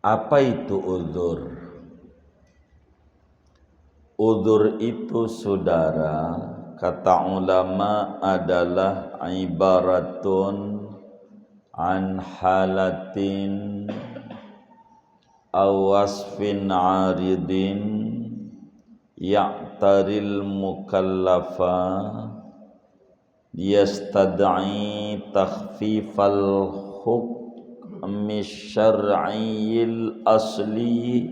Apa itu uzur? Uzur itu saudara, kata ulama adalah ibaratun an halatin aw wasfin aridin ya'taril mukallafa yastad'i takhfifal hukmi syar'iyil asli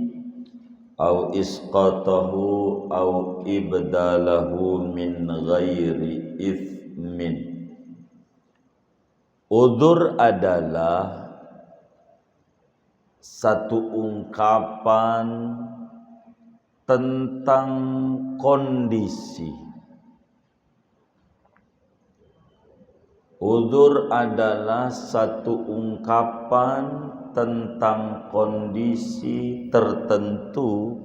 au isqatahu au ibdalahu min ghairi ithmin. Uzur adalah satu ungkapan tentang kondisi. Uzur adalah satu ungkapan tentang kondisi tertentu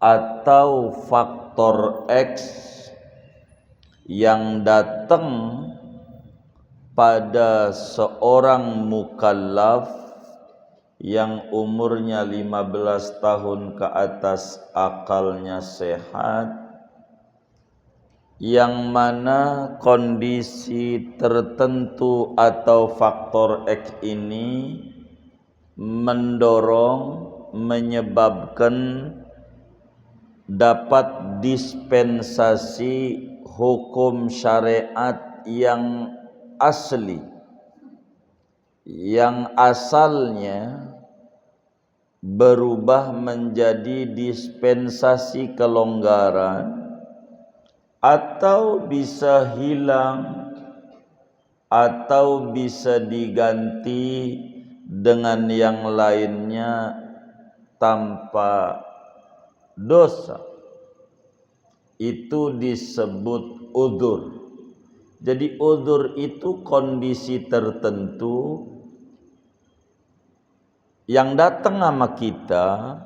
atau faktor X yang datang pada seorang mukallaf yang umurnya 15 tahun ke atas, akalnya sehat, yang mana kondisi tertentu atau faktor X ini mendorong, menyebabkan dapat dispensasi hukum syariat yang asli, yang asalnya berubah menjadi dispensasi kelonggaran, atau bisa hilang, atau bisa diganti dengan yang lainnya tanpa dosa. Itu disebut uzur. Jadi uzur itu kondisi tertentu yang datang sama kita,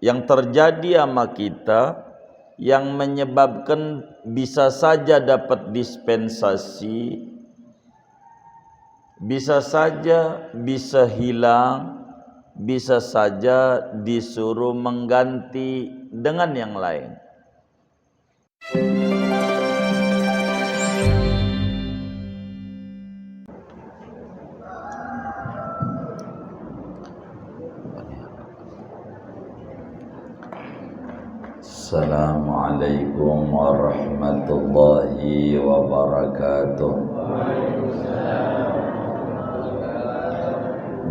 yang terjadi sama kita, yang menyebabkan bisa saja dapat dispensasi, bisa saja bisa hilang, bisa saja disuruh mengganti dengan yang lain. Assalamualaikum warahmatullahi wabarakatuh.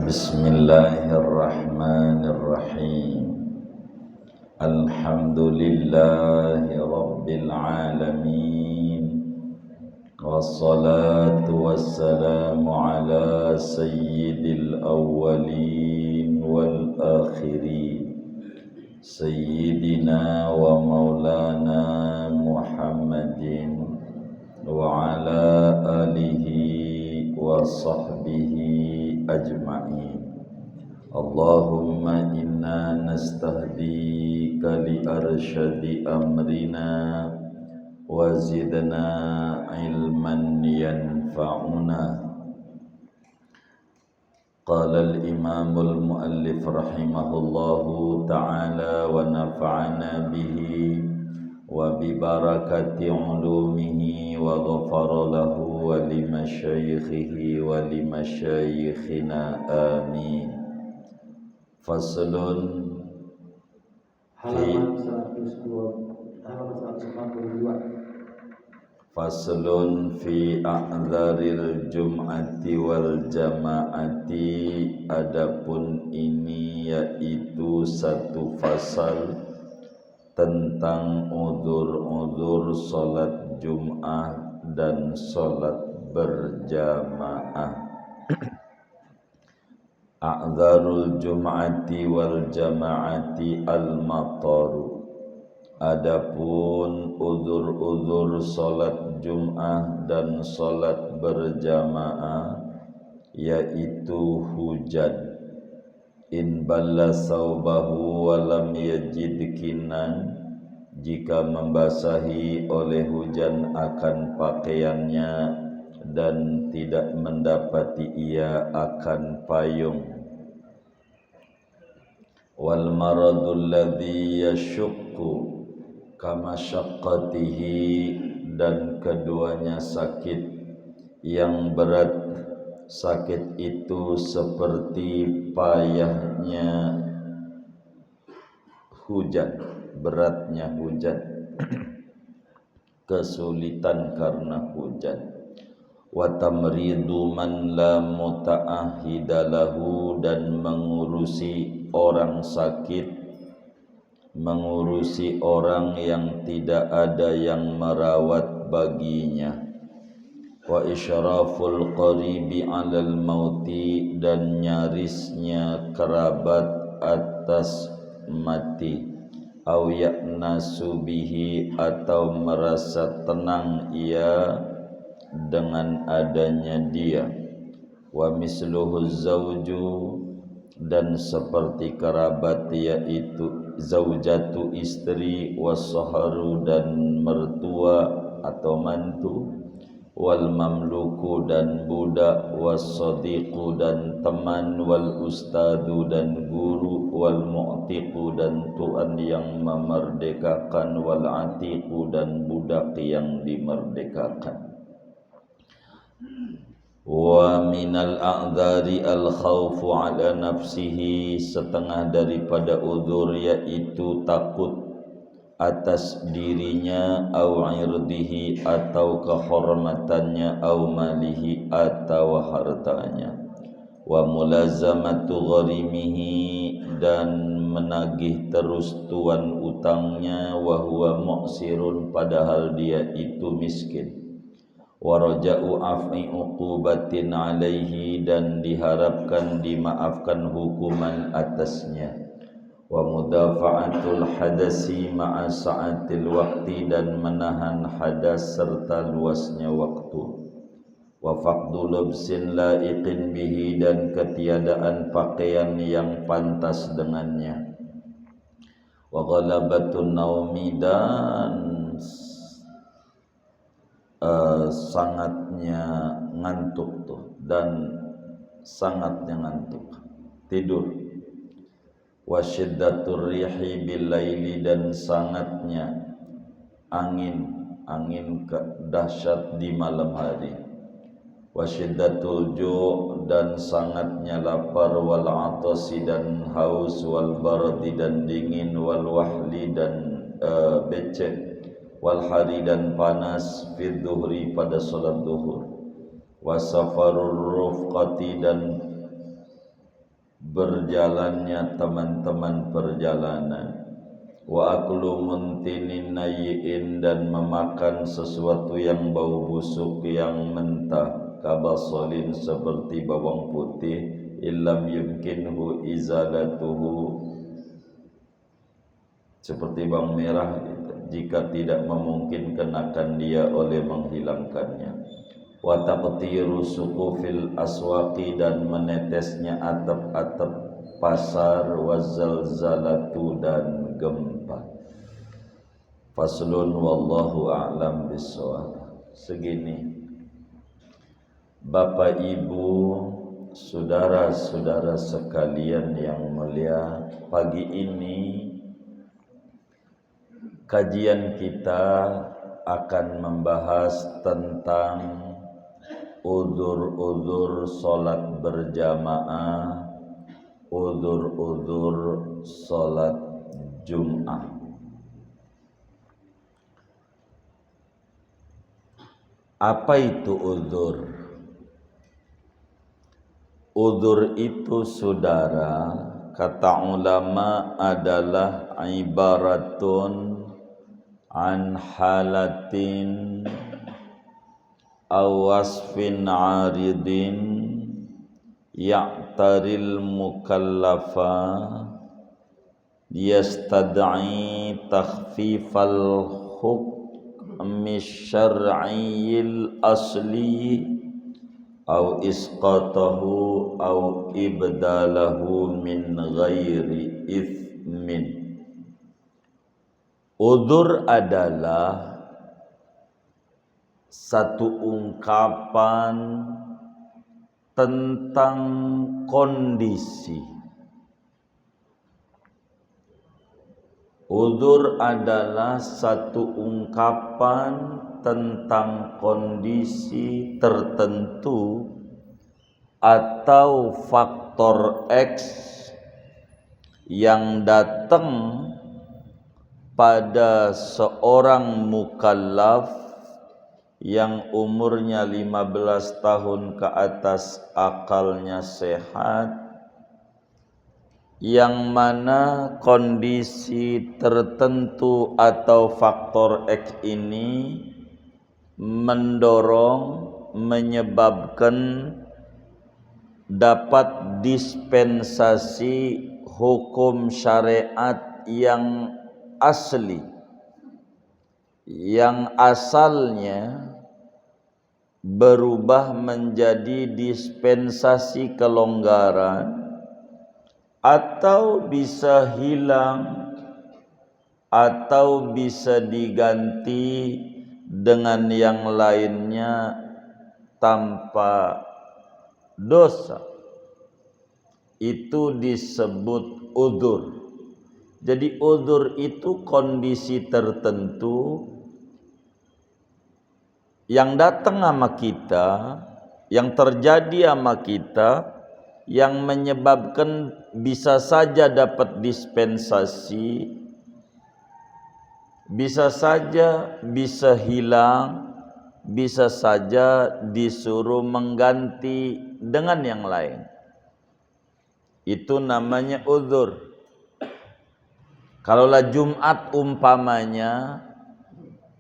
Bismillahirrahmanirrahim. Alhamdulillahi rabbil alamin. Wassalatu wassalamu ala sayyidil awwalin wal akhirin, Sayyidina wa maulana Muhammadin wa ala alihi wa sahbihi ajma'in. Allahumma inna nastahdika li arsyadi amrina wa zidna ilman yanfa'una. Qala al-imamul muallif rahimahullahu ta'ala wa nafa'ana bihi wa bi barakati ulumihi wa ghafara lahu wa li masyayikhihi wa li masyayikhina amin. Faslun halaman 142. Faslun fi a'dzaril jum'ati wal jama'ati. Adapun ini yaitu satu fasal tentang uzur-uzur salat Jum'ah dan salat berjamaah. A'dzarul jum'ati wal jama'ati al-mataru. Adapun uzur-uzur salat Jum'ah dan salat berjamaah yaitu hujan. In balla saubahu wa lam yajid kinan. Jika membasahi oleh hujan akan pakaiannya dan tidak mendapati ia akan payung. wal maradul ladzi yashukku kama syaqqatihi, dan keduanya sakit yang berat. Sakit itu seperti payahnya hujan, beratnya hujan, kesulitan karena hujan. Wa tamridu man la muta'ahhida lahu, dan mengurusi orang sakit, mengurusi orang yang tidak ada yang merawat baginya. Wa isyraful qaribi 'alal mauti, dan nyarisnya kerabat atas mati. Au ya'nasu bihi, atau merasa tenang ia dengan adanya dia. Wa misluhu zauju, dan seperti kerabat yaitu zaujatu istri, wasaharu, dan mertua atau mantu, wal mamluku, dan budak, wasadiqu, dan teman, wal ustadu, dan guru, wal mu'tiqu, dan tuan yang memerdekakan, wal atiqu, dan budak yang dimerdekakan. Wa minal a'dzari al khawfu ala nafsihi, setengah daripada uzur yaitu takut atas dirinya, au irdihi, atau kehormatannya, au malihi, atau hartanya. Wa mulazamatu gharimihi, dan menagih terus tuan utangnya, wa huwa mu'sirun, padahal dia itu miskin. Wa raja'u af'i uqubatin alaihi, dan diharapkan dimaafkan hukuman atasnya. Wa mudafa'atul hadasi ma'a sa'atil waqti, dan menahan hadas serta luasnya waktu. Wa faqdu lubsin la'iqin bihi, dan ketiadaan pakaian yang pantas dengannya. Wa ghalabatun naumi, dan sangatnya ngantuk dan sangatnya ngantuk, tidur. Wa syiddatur rihi bil laili, dan sangatnya angin dahsyat di malam hari. Wa syiddatul ju', dan sangatnya lapar, wal atasi, dan haus, wal bardi, dan dingin, wal wahli, dan becek, wal hari, dan panas, fid duhri, pada salat duhur. Wa safarur rufqati, dan berjalannya teman-teman perjalanan. Wa aklu muntinin nayyin, dan memakan sesuatu yang bau busuk yang mentah, kabasolin, seperti bawang putih, illam yumkinhu izalatuhu, seperti bawang merah, jika tidak memungkinkan akan dia oleh menghilangkannya. Wa taqtiru suqufil aswaqi, dan menetesnya atap-atap pasar, wa zalzalatu, dan gempa. Faslun, wallahu a'lam bissawab. Segini, Bapak Ibu, saudara-saudara sekalian yang mulia, pagi ini kajian kita akan membahas tentang uzur-uzur salat berjamaah, uzur-uzur salat Jum'ah. Apa itu uzur? Uzur itu, saudara, kata ulama, adalah ibaratun an halatin aw wasfin aridin ya'taril mukallafa yastad'i takhfifal hukmi syar'iyyil asli aw isqatahu aw ibdalahu min ghairi ithmin. Uzur adalah satu ungkapan tentang kondisi Udzur adalah satu ungkapan tentang kondisi tertentu atau faktor X yang datang pada seorang mukallaf yang umurnya 15 tahun ke atas, akalnya sehat, yang mana kondisi tertentu atau faktor X ini mendorong, menyebabkan dapat dispensasi hukum syariat yang asli, yang asalnya berubah menjadi dispensasi kelonggaran, atau bisa hilang, atau bisa diganti dengan yang lainnya tanpa dosa. Itu disebut udzur. Jadi udzur itu kondisi tertentu yang datang sama kita, yang terjadi sama kita, yang menyebabkan bisa saja dapat dispensasi, bisa saja bisa hilang, bisa saja disuruh mengganti dengan yang lain. Itu namanya udzur. Kalaulah Jumat umpamanya,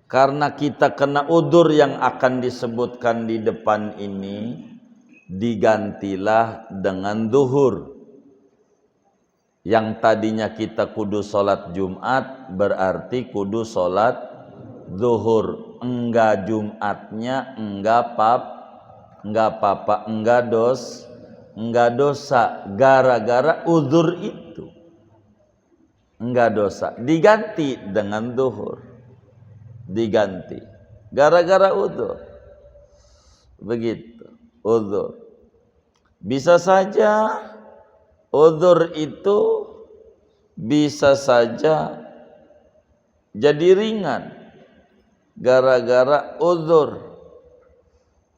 karena kita kena udzur yang akan disebutkan di depan ini, digantilah dengan zuhur. Yang tadinya kita kudu sholat Jumat, berarti kudu sholat zuhur. Enggak Jumatnya, enggak apa-apa, enggak dosa, gara-gara udzur itu. Enggak dosa, diganti dengan zuhur. Diganti gara-gara udzur. Begitu udzur. Bisa saja udzur itu bisa saja jadi ringan gara-gara udzur.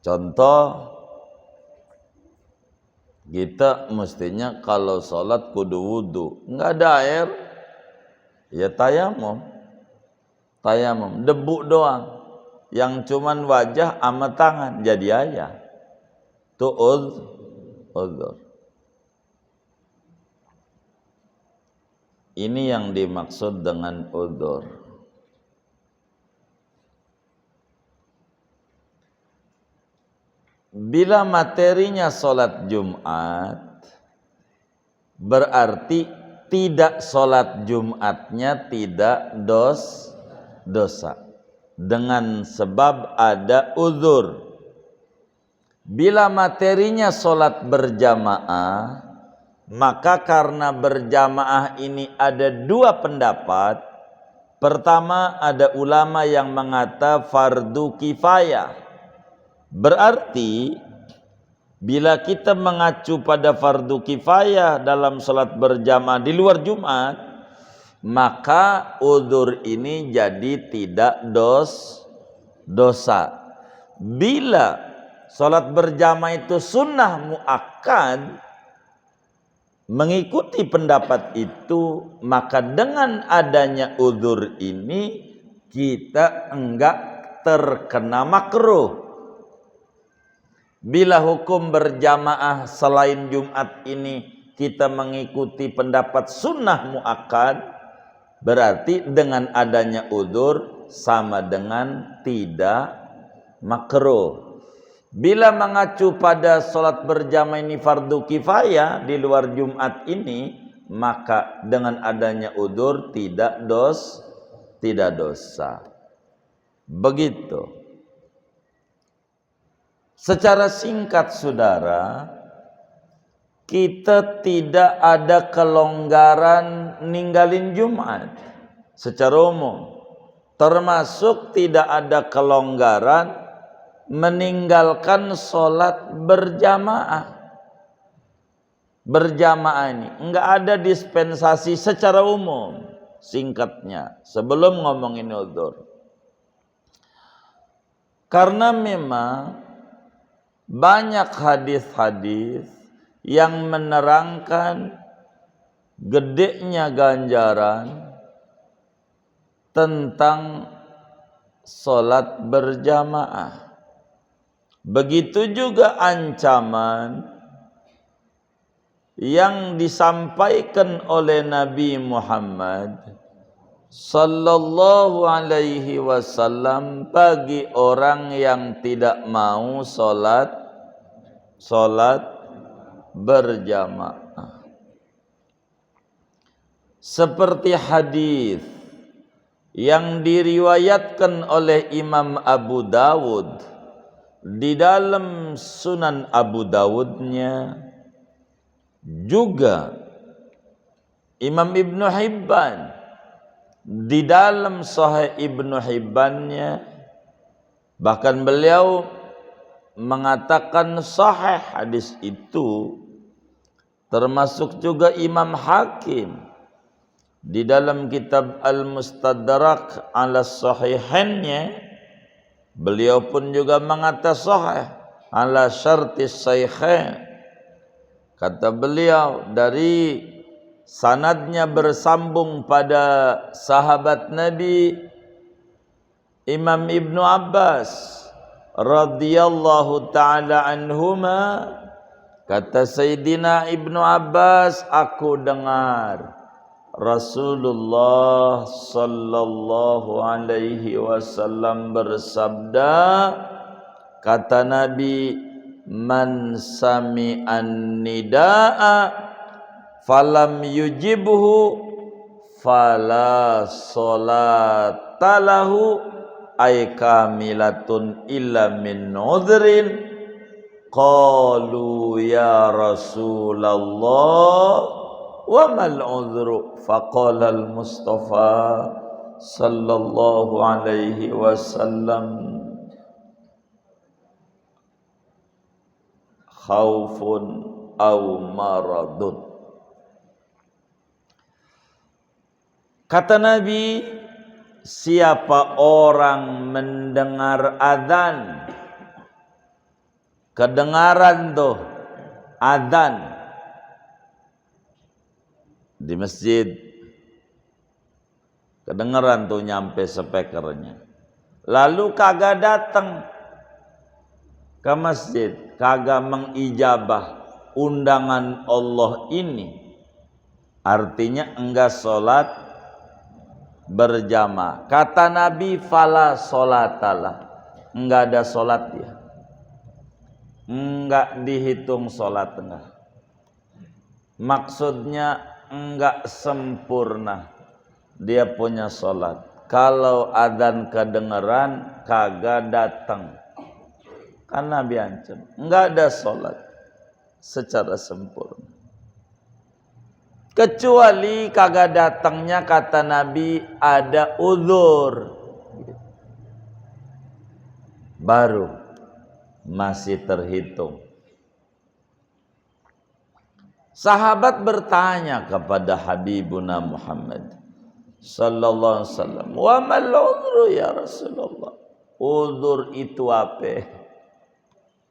Contoh, kita mestinya kalau sholat kudu wudu, nggak ada air, ya tayamum, debu doang, yang cuman wajah sama tangan jadi ayah. Itu udzur. Ini yang dimaksud dengan udzur. Bila materinya sholat Jumat, berarti tidak sholat Jumatnya tidak dosa, dengan sebab ada udzur. Bila materinya sholat berjamaah, maka karena berjamaah ini ada dua pendapat. Pertama, ada ulama yang mengata fardu kifayah. Berarti bila kita mengacu pada fardu kifayah dalam sholat berjamaah di luar Jumat, maka udzur ini jadi tidak dosa. Bila sholat berjamaah itu sunnah muakkad, mengikuti pendapat itu, maka dengan adanya udzur ini kita enggak terkena makruh. Bila hukum berjamaah selain Jumat ini kita mengikuti pendapat sunnah muakkad, berarti dengan adanya udzur sama dengan tidak makruh. Bila mengacu pada sholat berjamaah ini fardu kifayah di luar Jumat ini, maka dengan adanya udzur tidak dosa. Begitu. Secara singkat saudara, kita tidak ada kelonggaran ninggalin Jumat secara umum. Termasuk tidak ada kelonggaran meninggalkan sholat berjamaah. Berjamaah ini enggak ada dispensasi secara umum. singkatnya sebelum ngomongin udzur. Karena memang banyak hadis-hadis yang menerangkan gedenya ganjaran tentang salat berjamaah. Begitu juga ancaman yang disampaikan oleh Nabi Muhammad sallallahu alaihi wasallam bagi orang yang tidak mau salat berjamaah. Seperti hadis yang diriwayatkan oleh Imam Abu Dawud di dalam Sunan Abu Dawudnya, juga Imam Ibnu Hibban di dalam Sahih Ibnu Hibbannya, bahkan beliau mengatakan sahih hadis itu, termasuk juga Imam Hakim di dalam kitab Al-Mustadrak ala Sahihainnya, beliau pun juga mengatakan sahih ala syartis sahihain. Kata beliau dari sanadnya bersambung pada sahabat Nabi Imam Ibnu Abbas radhiyallahu taala anhuma. Kata Sayyidina Ibnu Abbas, aku dengar Rasulullah sallallahu alaihi wasallam bersabda, kata Nabi, man sami'an nidaa falam yujibhu fala sholata lahu ay kamilatun illa min udhrin. Qalu ya Rasulullah wa mal udhru, faqala al Mustafa sallallahu alaihi wasallam, khaufun aw maradun. Kata Nabi, siapa orang mendengar azan, kedengaran tuh azan di masjid, kedengaran tuh nyampe speakernya, lalu kagak datang ke masjid, kagak mengijabah undangan Allah ini, artinya enggak sholat berjamaah. Kata Nabi, fala sholatalah, enggak ada sholat dia, enggak dihitung sholat enggak. Maksudnya enggak sempurna dia punya sholat. Kalau adzan kedengeran kagak datang, kan Nabi ancam enggak ada sholat secara sempurna. Kecuali kagak datangnya, kata Nabi, ada uzur, baru masih terhitung. Sahabat bertanya kepada Habibuna Muhammad sallallahu alaihi wasallam, wa mal uzru ya Rasulullah, uzur itu apa?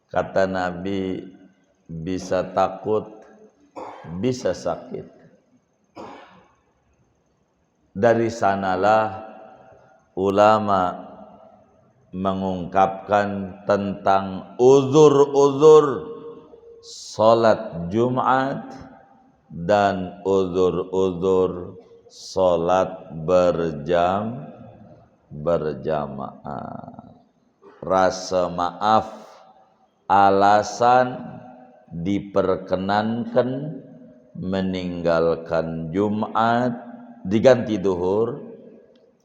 Kata Nabi, bisa takut, bisa sakit. Dari sanalah ulama mengungkapkan tentang uzur-uzur salat Jumat dan uzur-uzur salat berjamaah. Rasa maaf, alasan diperkenankan meninggalkan Jumat diganti duhur,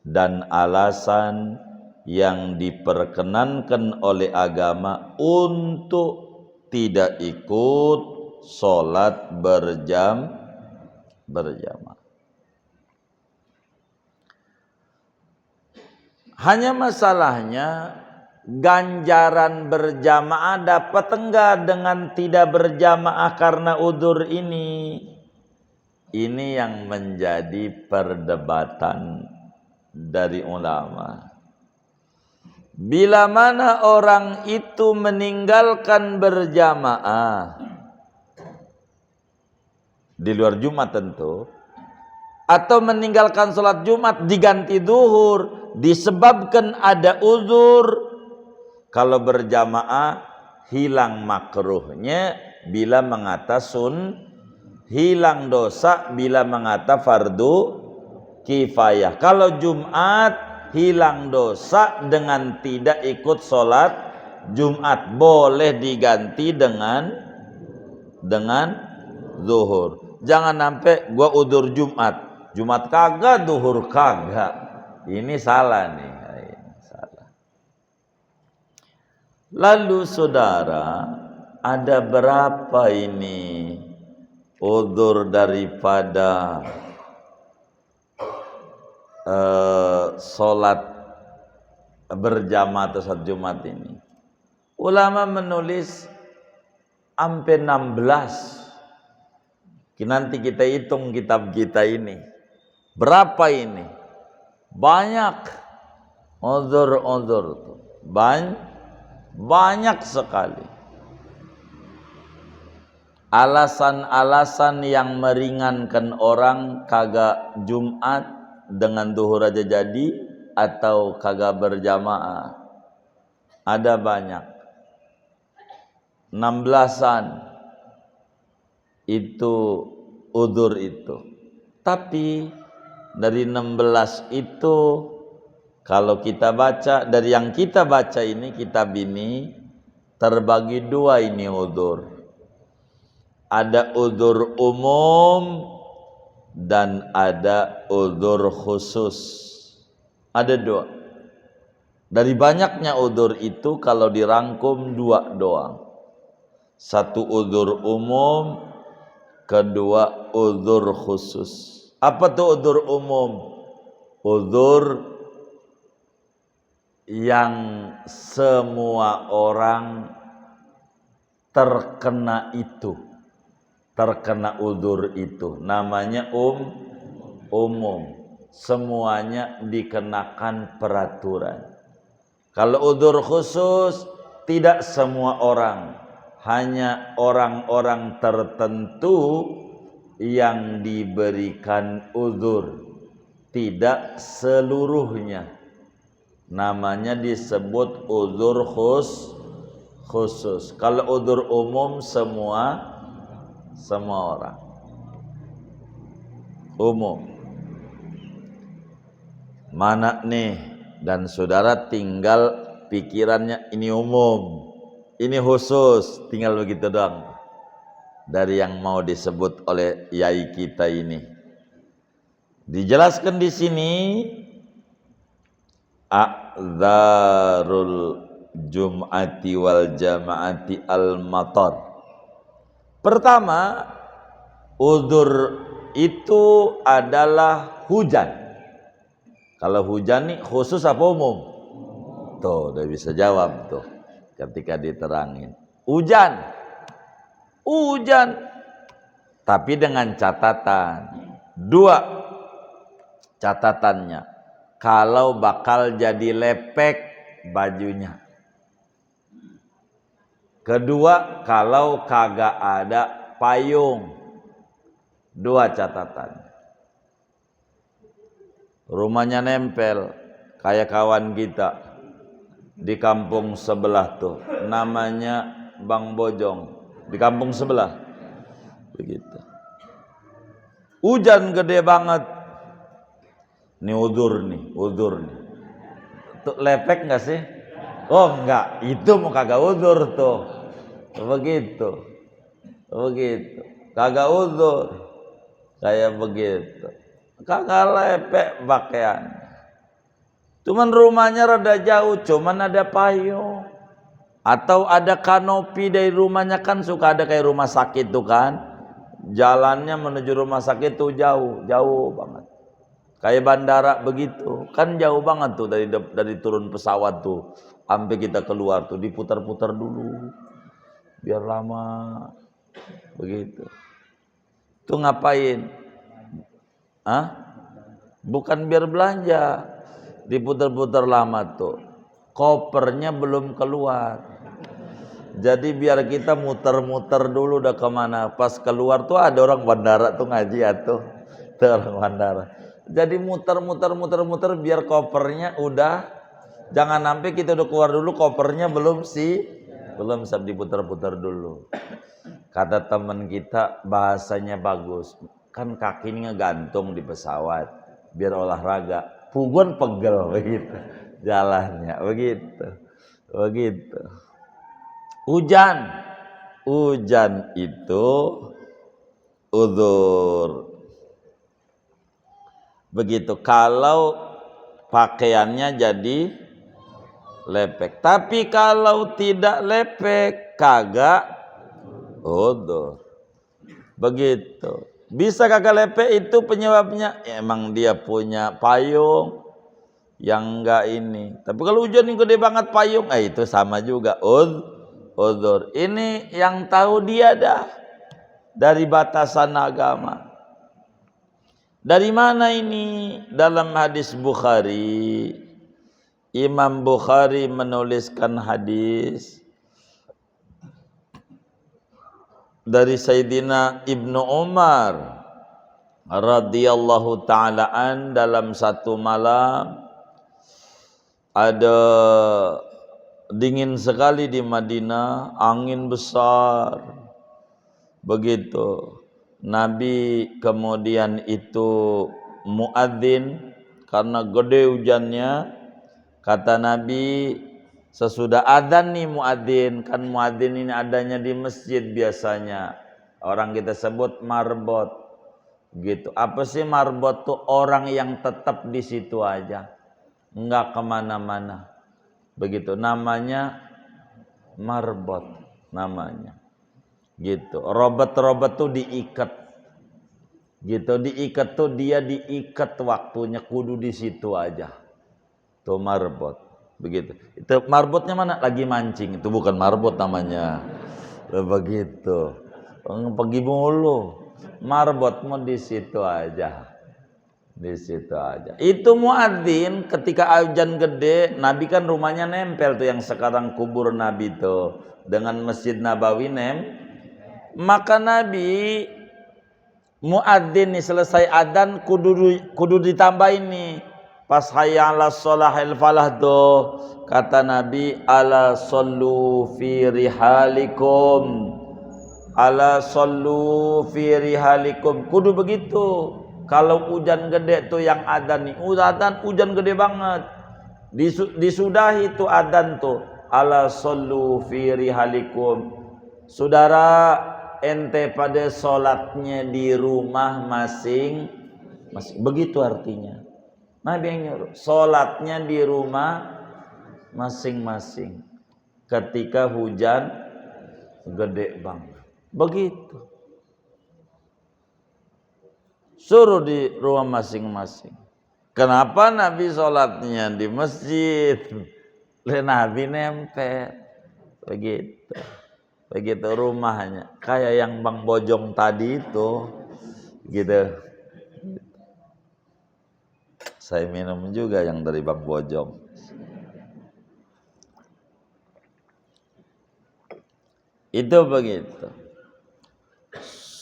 dan alasan yang diperkenankan oleh agama untuk tidak ikut sholat berjamaah. Hanya masalahnya, ganjaran berjamaah dapat enggak dengan tidak berjamaah karena udzur ini? Ini yang menjadi perdebatan dari ulama. Bila mana orang itu meninggalkan berjamaah di luar Jumat tentu, atau meninggalkan sholat Jumat diganti duhur disebabkan ada uzur, kalau berjamaah hilang makruhnya bila mengata hilang dosa bila mengata fardu kifayah. Kalau Jumat hilang dosa dengan tidak ikut sholat Jumat, boleh diganti dengan zuhur. Jangan sampai gua udur Jumat kagak, zuhur kagak. Ini salah nih. Ini salah. Lalu saudara, ada berapa ini udzur daripada sholat berjamaah atau sholat Jumat ini? Ulama menulis sampai 16. Nanti kita hitung kitab kita ini. Berapa ini? Banyak udzur-udzur tuh. Banyak sekali. Alasan-alasan yang meringankan orang kagak Jumat dengan duhur aja jadi, atau kagak berjamaah, ada banyak. 16-an itu udzur itu. Tapi dari 16 itu, kalau kita baca dari yang kita baca ini, kitab ini terbagi dua ini udzur. Ada udzur umum dan ada udzur khusus. Ada dua. Dari banyaknya udzur itu kalau dirangkum dua doang. Satu udzur umum, kedua udzur khusus. Apa tuh udzur umum? Udzur yang semua orang terkena itu. Terkena udzur itu namanya umum, semuanya dikenakan peraturan. Kalau udzur khusus tidak semua orang, hanya orang-orang tertentu yang diberikan udzur, tidak seluruhnya. Namanya disebut udzur khusus. Kalau udzur umum semua orang umum. Mana nih? Dan saudara tinggal pikirannya ini umum, ini khusus, tinggal begitu doang. Dari yang mau disebut oleh yai kita ini dijelaskan di sini, a'dzarul jum'ati wal jama'ati al-matar. Pertama, udzur itu adalah hujan. Kalau hujan nih khusus apa umum? Tuh, udah bisa jawab tuh ketika diterangin. Hujan. Tapi dengan catatan. Dua catatannya. Kalau bakal jadi lepek bajunya. Kedua, kalau kagak ada payung. Dua catatan. Rumahnya nempel kayak kawan kita di kampung sebelah tuh, namanya Bang Bojong, di kampung sebelah. Begitu. Hujan gede banget. Ini udzur nih. Tuh lepek enggak sih? Oh enggak, itu mau kagak udzur tuh. Begitu. Kagak udzur. Kayak begitu. Kagak lepek pakaian. Cuman rumahnya rada jauh, cuman ada payung. Atau ada kanopi dari rumahnya, kan suka ada kayak rumah sakit tuh kan. Jalannya menuju rumah sakit tuh jauh banget. Kayak bandara begitu. Kan jauh banget tuh dari turun pesawat tuh. Sampai kita keluar tuh diputar-putar dulu. Biar lama. Begitu. Tuh ngapain? Bukan biar belanja, diputar-putar lama tuh. Kopernya belum keluar. Jadi biar kita muter-muter dulu udah kemana. Pas keluar tuh ada orang bandara tuh ngaji atuh. Tuh orang bandara. Jadi muter-muter biar kopernya udah. Jangan sampai kita udah keluar dulu kopernya belum siap diputar-putar dulu. Kata teman kita bahasanya bagus. Kan kakinya gantung di pesawat biar olahraga. Puguan pegel begitu jalannya begitu. Hujan itu udzur. Begitu kalau pakaiannya jadi lepek. Tapi kalau tidak lepek kagak udzur. Begitu. Bisa kagak lepek itu penyebabnya emang dia punya payung yang enggak ini. Tapi kalau hujan ini gede banget payung, itu sama juga udzur. Ini yang tahu dia dah dari batasan agama. Dari mana ini? Dalam hadis Bukhari, Imam Bukhari menuliskan hadis dari Sayyidina Ibnu Umar radhiyallahu ta'ala an. Dalam satu malam ada dingin sekali di Madinah, angin besar begitu. Nabi kemudian itu muadzin karena gede hujannya. Kata Nabi, sesudah adzan nih muadzin, kan muadzin ini adanya di masjid biasanya. Orang kita sebut marbot gitu. Apa sih marbot tuh? Orang yang tetap di situ aja, enggak kemana-mana. Begitu namanya marbot namanya. Gitu. Robot tuh diikat. Gitu, diikat tuh dia diikat waktunya kudu di situ aja. Tuh marbot. Begitu. Itu marbotnya mana? Lagi mancing. Itu bukan marbot namanya. Begitu. Pergi mulu. Marbot mau di situ aja. Di situ aja. Itu muadzin ketika hujan gede, Nabi kan rumahnya nempel tuh yang sekarang kubur Nabi tuh dengan Masjid Nabawi Maka Nabi muadzin nih selesai adzan kudu ditambahin nih. Pas hayya 'alas shalah al falah tuh kata Nabi, ala sallu fi rihalikum. Ala sallu fi rihalikum. Kudu begitu. Kalau hujan gede tuh yang adzan nih, hujan gede banget. Disudahi tuh adzan tuh. Ala sallu fi rihalikum. Saudara, ente pada sholatnya di rumah masing. Begitu artinya. Nabi yang nyuruh sholatnya di rumah masing-masing ketika hujan gede banget. Begitu. Suruh di rumah masing-masing. Kenapa Nabi sholatnya di masjid? Nabi nempel. Begitu. Begitu rumahnya. Kayak yang Bang Bojong tadi itu. Gitu. Saya minum juga yang dari Bang Bojong. Itu begitu.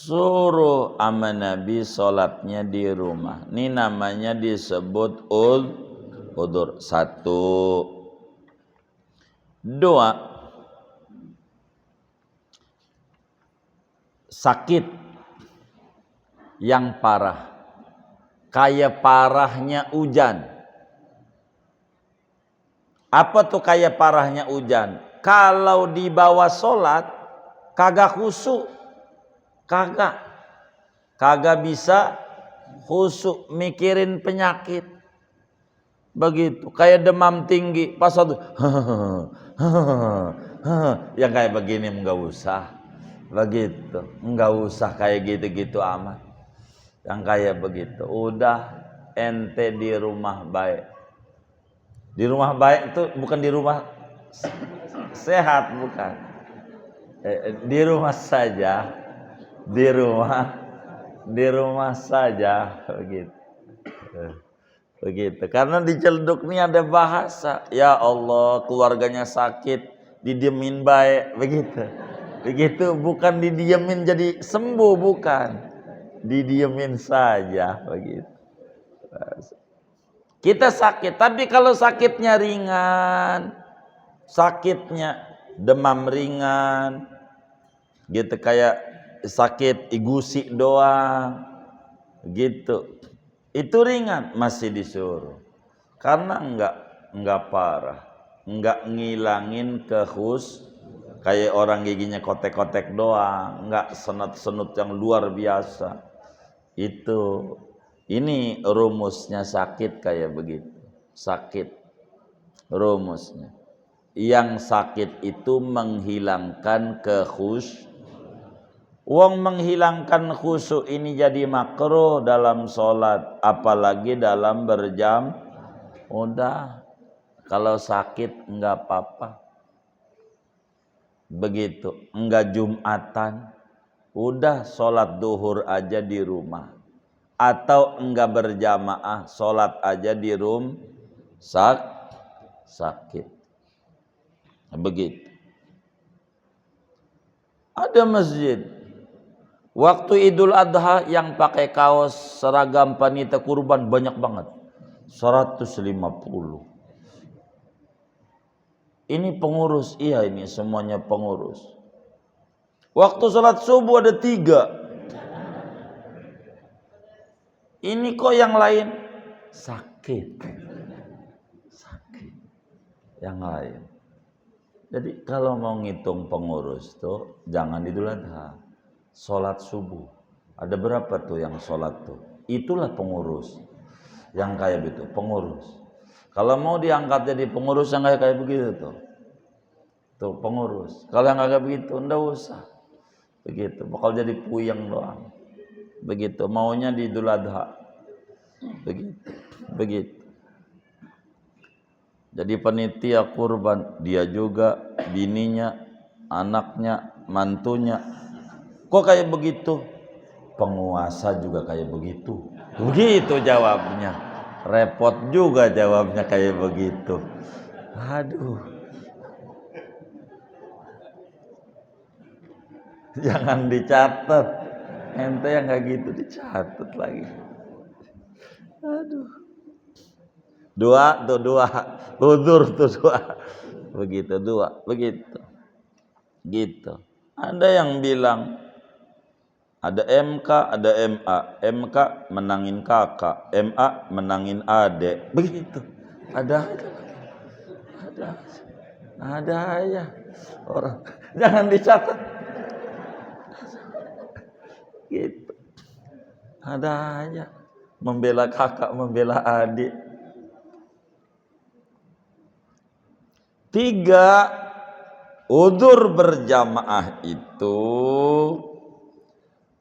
Suruh ama Nabi sholatnya di rumah. Ini namanya disebut udzur. 1. 2. Sakit yang parah. Kayak parahnya hujan. Apa tuh kayak parahnya hujan? Kalau dibawa sholat kagak khusyuk. Kagak bisa khusyuk mikirin penyakit. Begitu. Kayak demam tinggi pas satu yang kayak begini enggak usah. Begitu. Enggak usah kayak gitu-gitu amat. Yang kayak begitu. Udah ente di rumah baik. Di rumah baik itu bukan di rumah sehat, bukan. Di rumah saja. Di rumah Di rumah saja begitu. Begitu. Karena di celduk ini ada bahasa. Ya Allah, keluarganya sakit, didiemin baik, begitu. Begitu, bukan didiemin jadi sembuh, bukan. Didiemin saja, begitu. Kita sakit, tapi kalau sakitnya ringan, sakitnya demam ringan, gitu, kayak sakit igusik doang, gitu, itu ringan, masih disuruh, karena enggak parah, enggak ngilangin kayak orang giginya kotek-kotek doang, enggak senut-senut yang luar biasa. Itu, ini rumusnya sakit kayak begitu, sakit rumusnya. Yang sakit itu menghilangkan Wong menghilangkan khusyuk ini jadi makruh dalam sholat, apalagi dalam berjam. Udah, kalau sakit enggak apa-apa. Begitu, enggak Jumatan, udah sholat duhur aja di rumah. Atau enggak berjamaah, sholat aja di sakit. Begitu. Ada masjid waktu Idul Adha yang pakai kaos seragam panitia kurban banyak banget, 150. Ini pengurus, iya, ini semuanya pengurus. Waktu sholat subuh ada 3. Ini kok yang lain sakit yang lain. Jadi kalau mau ngitung pengurus tuh jangan Idul Adha, sholat subuh. Ada berapa tuh yang sholat tuh? Itulah pengurus. Yang kayak gitu, pengurus. Kalau mau diangkat jadi pengurus yang kayak begitu tuh pengurus. Kalau yang kayak begitu enggak usah. Begitu, bakal jadi puyeng doang. Begitu, maunya di Idul Adha. Begitu. Jadi panitia kurban, dia juga, bininya, anaknya, mantunya. Kok kayak begitu? Penguasa juga kayak begitu. Begitu jawabnya. Repot juga jawabnya kayak begitu. Aduh. Jangan dicatat. Ente yang kayak gitu dicatat lagi. Aduh. Dua. Udur tuh 2. Begitu, 2. Begitu. Gitu. Ada yang bilang ada MK, ada MA. MK menangin kakak, MA menangin adek. Begitu. Ada aja orang. Jangan dicatat. Gitu. Ada aja membela kakak, membela adik. 3, udzur berjamaah itu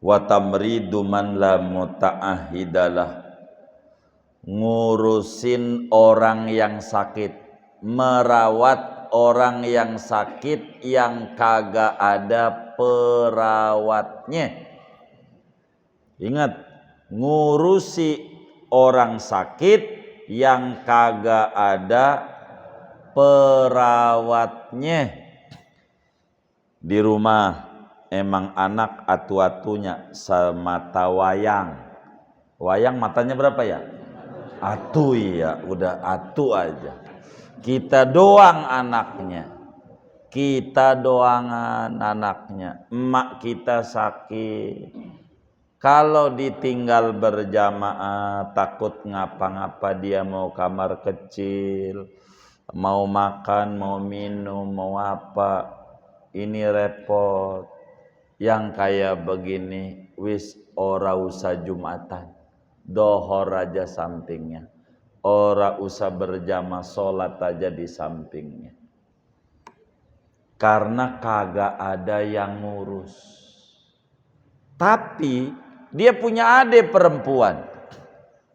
wa tamridu man la muta'ahidalah, ngurusin orang yang sakit, merawat orang yang sakit yang kagak ada perawatnya. Ingat, ngurusi orang sakit yang kagak ada perawatnya. Di rumah emang anak atu-atunya semata wayang. Wayang matanya berapa ya? Atu, ya, udah atu aja. Kita doang anaknya. Kita doangan anaknya. Emak kita sakit. Kalau ditinggal berjamaah takut ngapa-ngapa, dia mau kamar kecil, mau makan, mau minum, mau apa, ini repot. Yang kayak begini wis ora usah Jumatan, dohor aja sampingnya, ora usah berjamaah, sholat aja di sampingnya, karena kagak ada yang ngurus. Tapi dia punya adik perempuan,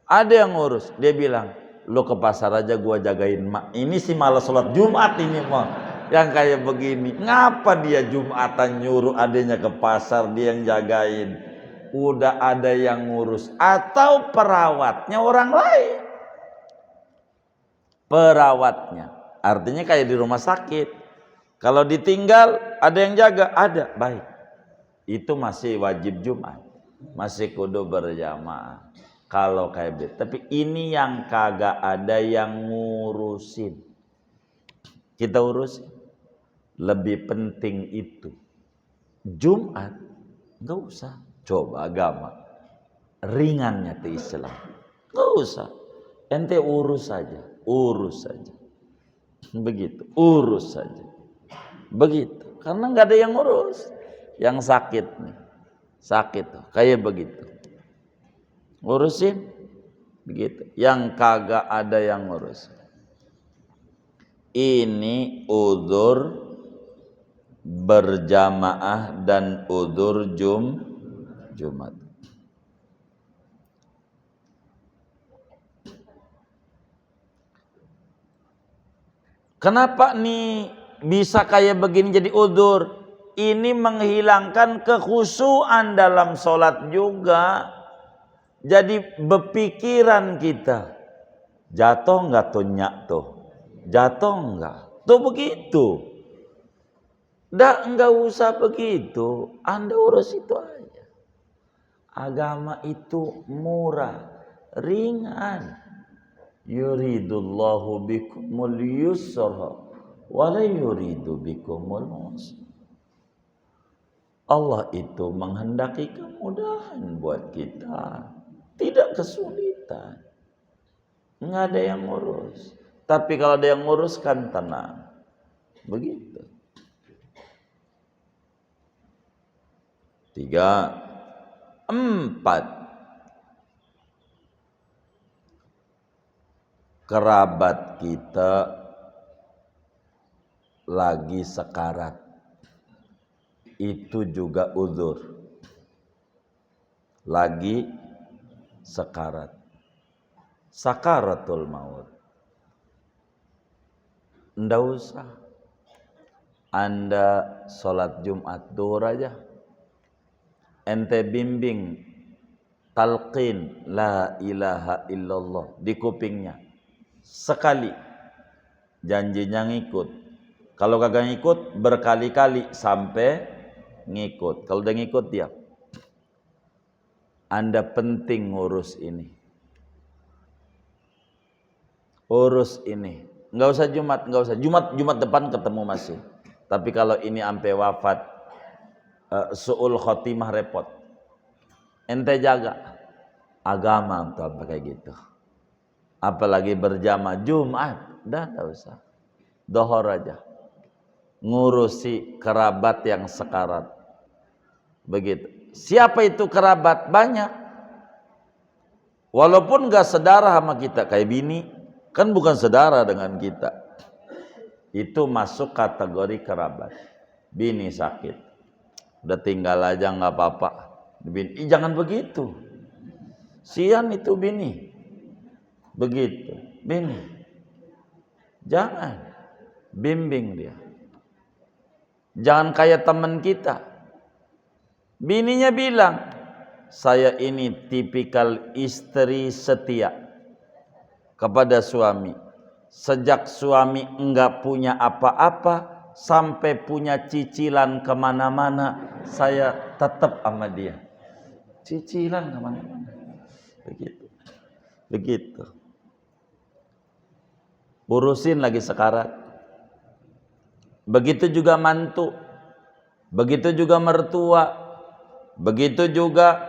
ada yang ngurus. Dia bilang, lo ke pasar aja, gua jagain mak. Ini sih malah sholat Jumat ini mah. Yang kayak begini, ngapa dia Jumatan nyuruh adiknya ke pasar, dia yang jagain? udah ada yang ngurus, atau perawatnya orang lain. Perawatnya, artinya kayak di rumah sakit. Kalau ditinggal ada yang jaga, ada, baik. Itu masih wajib Jumat, masih kudu berjamaah. Kalau kayak gitu, tapi ini yang kagak ada yang ngurusin, kita urusin. Lebih penting itu. Jumat nggak usah, coba agama ringannya di Islam, nggak usah. Ente urus saja, begitu, urus saja, begitu. Karena nggak ada yang urus. Yang sakit nih, sakit tuh, kayak begitu, ngurusin begitu. Yang kagak ada yang ngurus. Ini udzur berjamaah dan udzur Jumat. Kenapa nih bisa kayak begini jadi udzur? Ini menghilangkan kekhusyuan dalam sholat juga. Jadi berpikiran kita, jatuh nggak tuh nyak tuh, jatuh nggak tuh, begitu. Nggak usah begitu, Anda urus itu aja. Agama itu murah, ringan. Yuridullahu bikumul yusra wa la yuridu bikumul usra. Allah itu menghendaki kemudahan buat kita, tidak kesulitan. Nggak ada yang ngurus. Tapi kalau ada yang ngurus kan tenang. Begitu. 3, 4. Kerabat kita lagi sekarat. Itu juga udzur. Lagi sekarat. Sakaratul maut. Nggak usah. Anda sholat Jumat duhur aja. Ente bimbing talqin la ilaha illallah di kupingnya. Sekali. Janjinya ngikut. Kalau kagak ngikut berkali-kali sampai ngikut. Kalau udah ngikut dia. Anda penting ngurus ini. Urus ini. Enggak usah Jumat, enggak usah. Jumat depan ketemu masih. Tapi kalau ini sampai wafat, su'ul khotimah repot. Ente jaga agama atau apa kayak gitu. Apalagi berjamaah Jumat, dah enggak usah. Dohor aja. Ngurusi kerabat yang sekarat. Begitu. Siapa itu kerabat? Banyak. Walaupun gak sedara sama kita, kayak bini, kan bukan sedara dengan kita. Itu masuk kategori kerabat. Bini sakit, udah tinggal aja gak apa-apa. Bini, jangan begitu. Sian itu bini. Begitu, bini. Jangan. Bimbing dia. Jangan kayak teman kita. Bininya bilang, saya ini tipikal istri setia kepada suami. Sejak suami enggak punya apa-apa, sampai punya cicilan kemana-mana, saya tetap sama dia. Cicilan kemana-mana. Begitu. Begitu. Urusin lagi sekarat. Begitu juga mantu, begitu juga mertua, begitu juga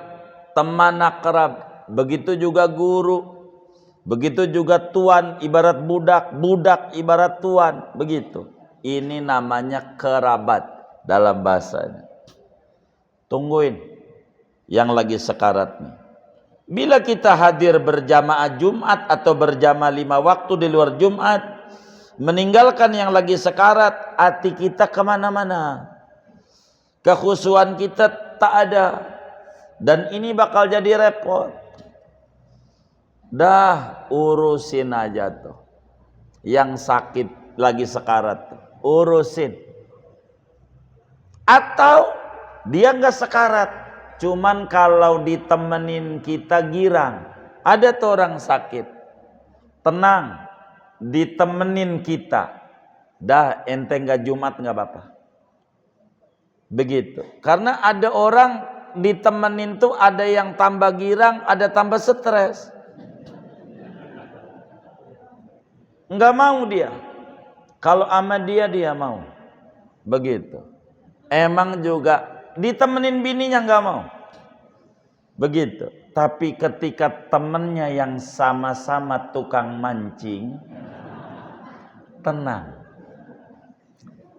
teman akrab, begitu juga guru, begitu juga tuan ibarat budak, budak ibarat tuan, begitu. Ini namanya kerabat dalam bahasanya. Tungguin yang lagi sekarat nih. Bila kita hadir berjamaah Jumat atau berjamaah 5 waktu di luar Jumat, meninggalkan yang lagi sekarat, hati kita kemana-mana, kekhusyuan kita tak ada, dan ini bakal jadi repot. Dah urusin aja tuh yang sakit lagi sekarat tuh, urusin. Atau dia nggak sekarat, cuman kalau ditemenin kita girang. Ada tuh orang sakit, tenang, ditemenin kita, dah ente nggak Jumat nggak apa-apa. Begitu. Karena ada orang ditemenin tuh ada yang tambah girang, ada tambah stres. Nggak mau dia. Kalau sama dia mau. Begitu. Emang juga ditemenin bininya nggak mau. Begitu. Tapi ketika temennya yang sama-sama tukang mancing, tenang.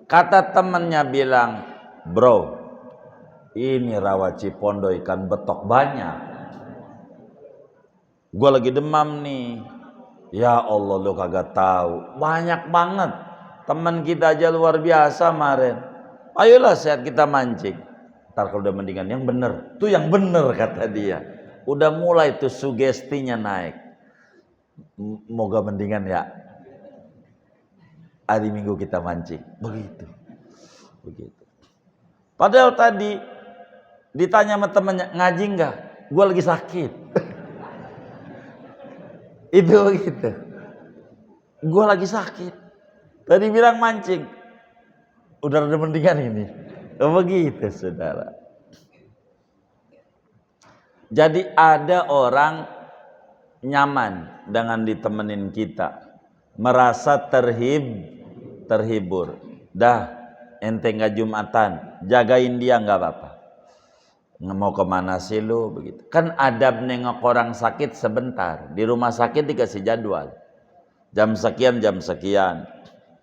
Kata temennya bilang, bro, ini rawa Cipondo ikan betok banyak. Gue lagi demam nih. Ya Allah, lu kagak tahu. Banyak banget. Teman kita aja luar biasa kemarin. Ayolah sehat kita mancing. Ntar kalau udah mendingan yang bener. Tuh yang bener kata dia. Udah mulai tuh sugestinya naik. Moga mendingan ya. Hari Minggu kita mancing. Begitu. Padahal tadi ditanya sama temennya, ngaji enggak? Gue lagi sakit. Itu begitu. Gue lagi sakit. Tadi bilang mancing. Udah ada mendingan ini. Begitu saudara. Jadi ada orang nyaman dengan ditemenin kita. Merasa terhibur. Dah ente nggak Jumatan, jagain dia nggak apa-apa. Mau kemana sih lu begitu? Kan adab nengok orang sakit sebentar. Di rumah sakit dikasih jadwal. Jam sekian.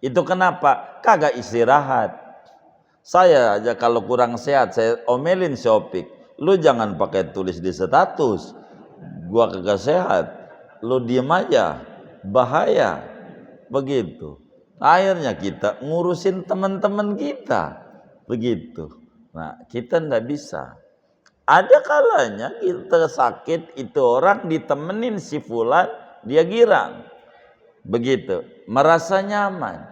Itu kenapa? Kagak istirahat. Saya aja kalau kurang sehat saya omelin Shopik. Lu jangan pakai tulis di status. Gua kagak sehat. Lu diem aja. Bahaya. Begitu. Akhirnya kita ngurusin teman-teman kita. Begitu. Nah, kita ndak bisa. Ada kalanya kita sakit, itu orang ditemenin si fulan, dia girang. Begitu. Merasa nyaman.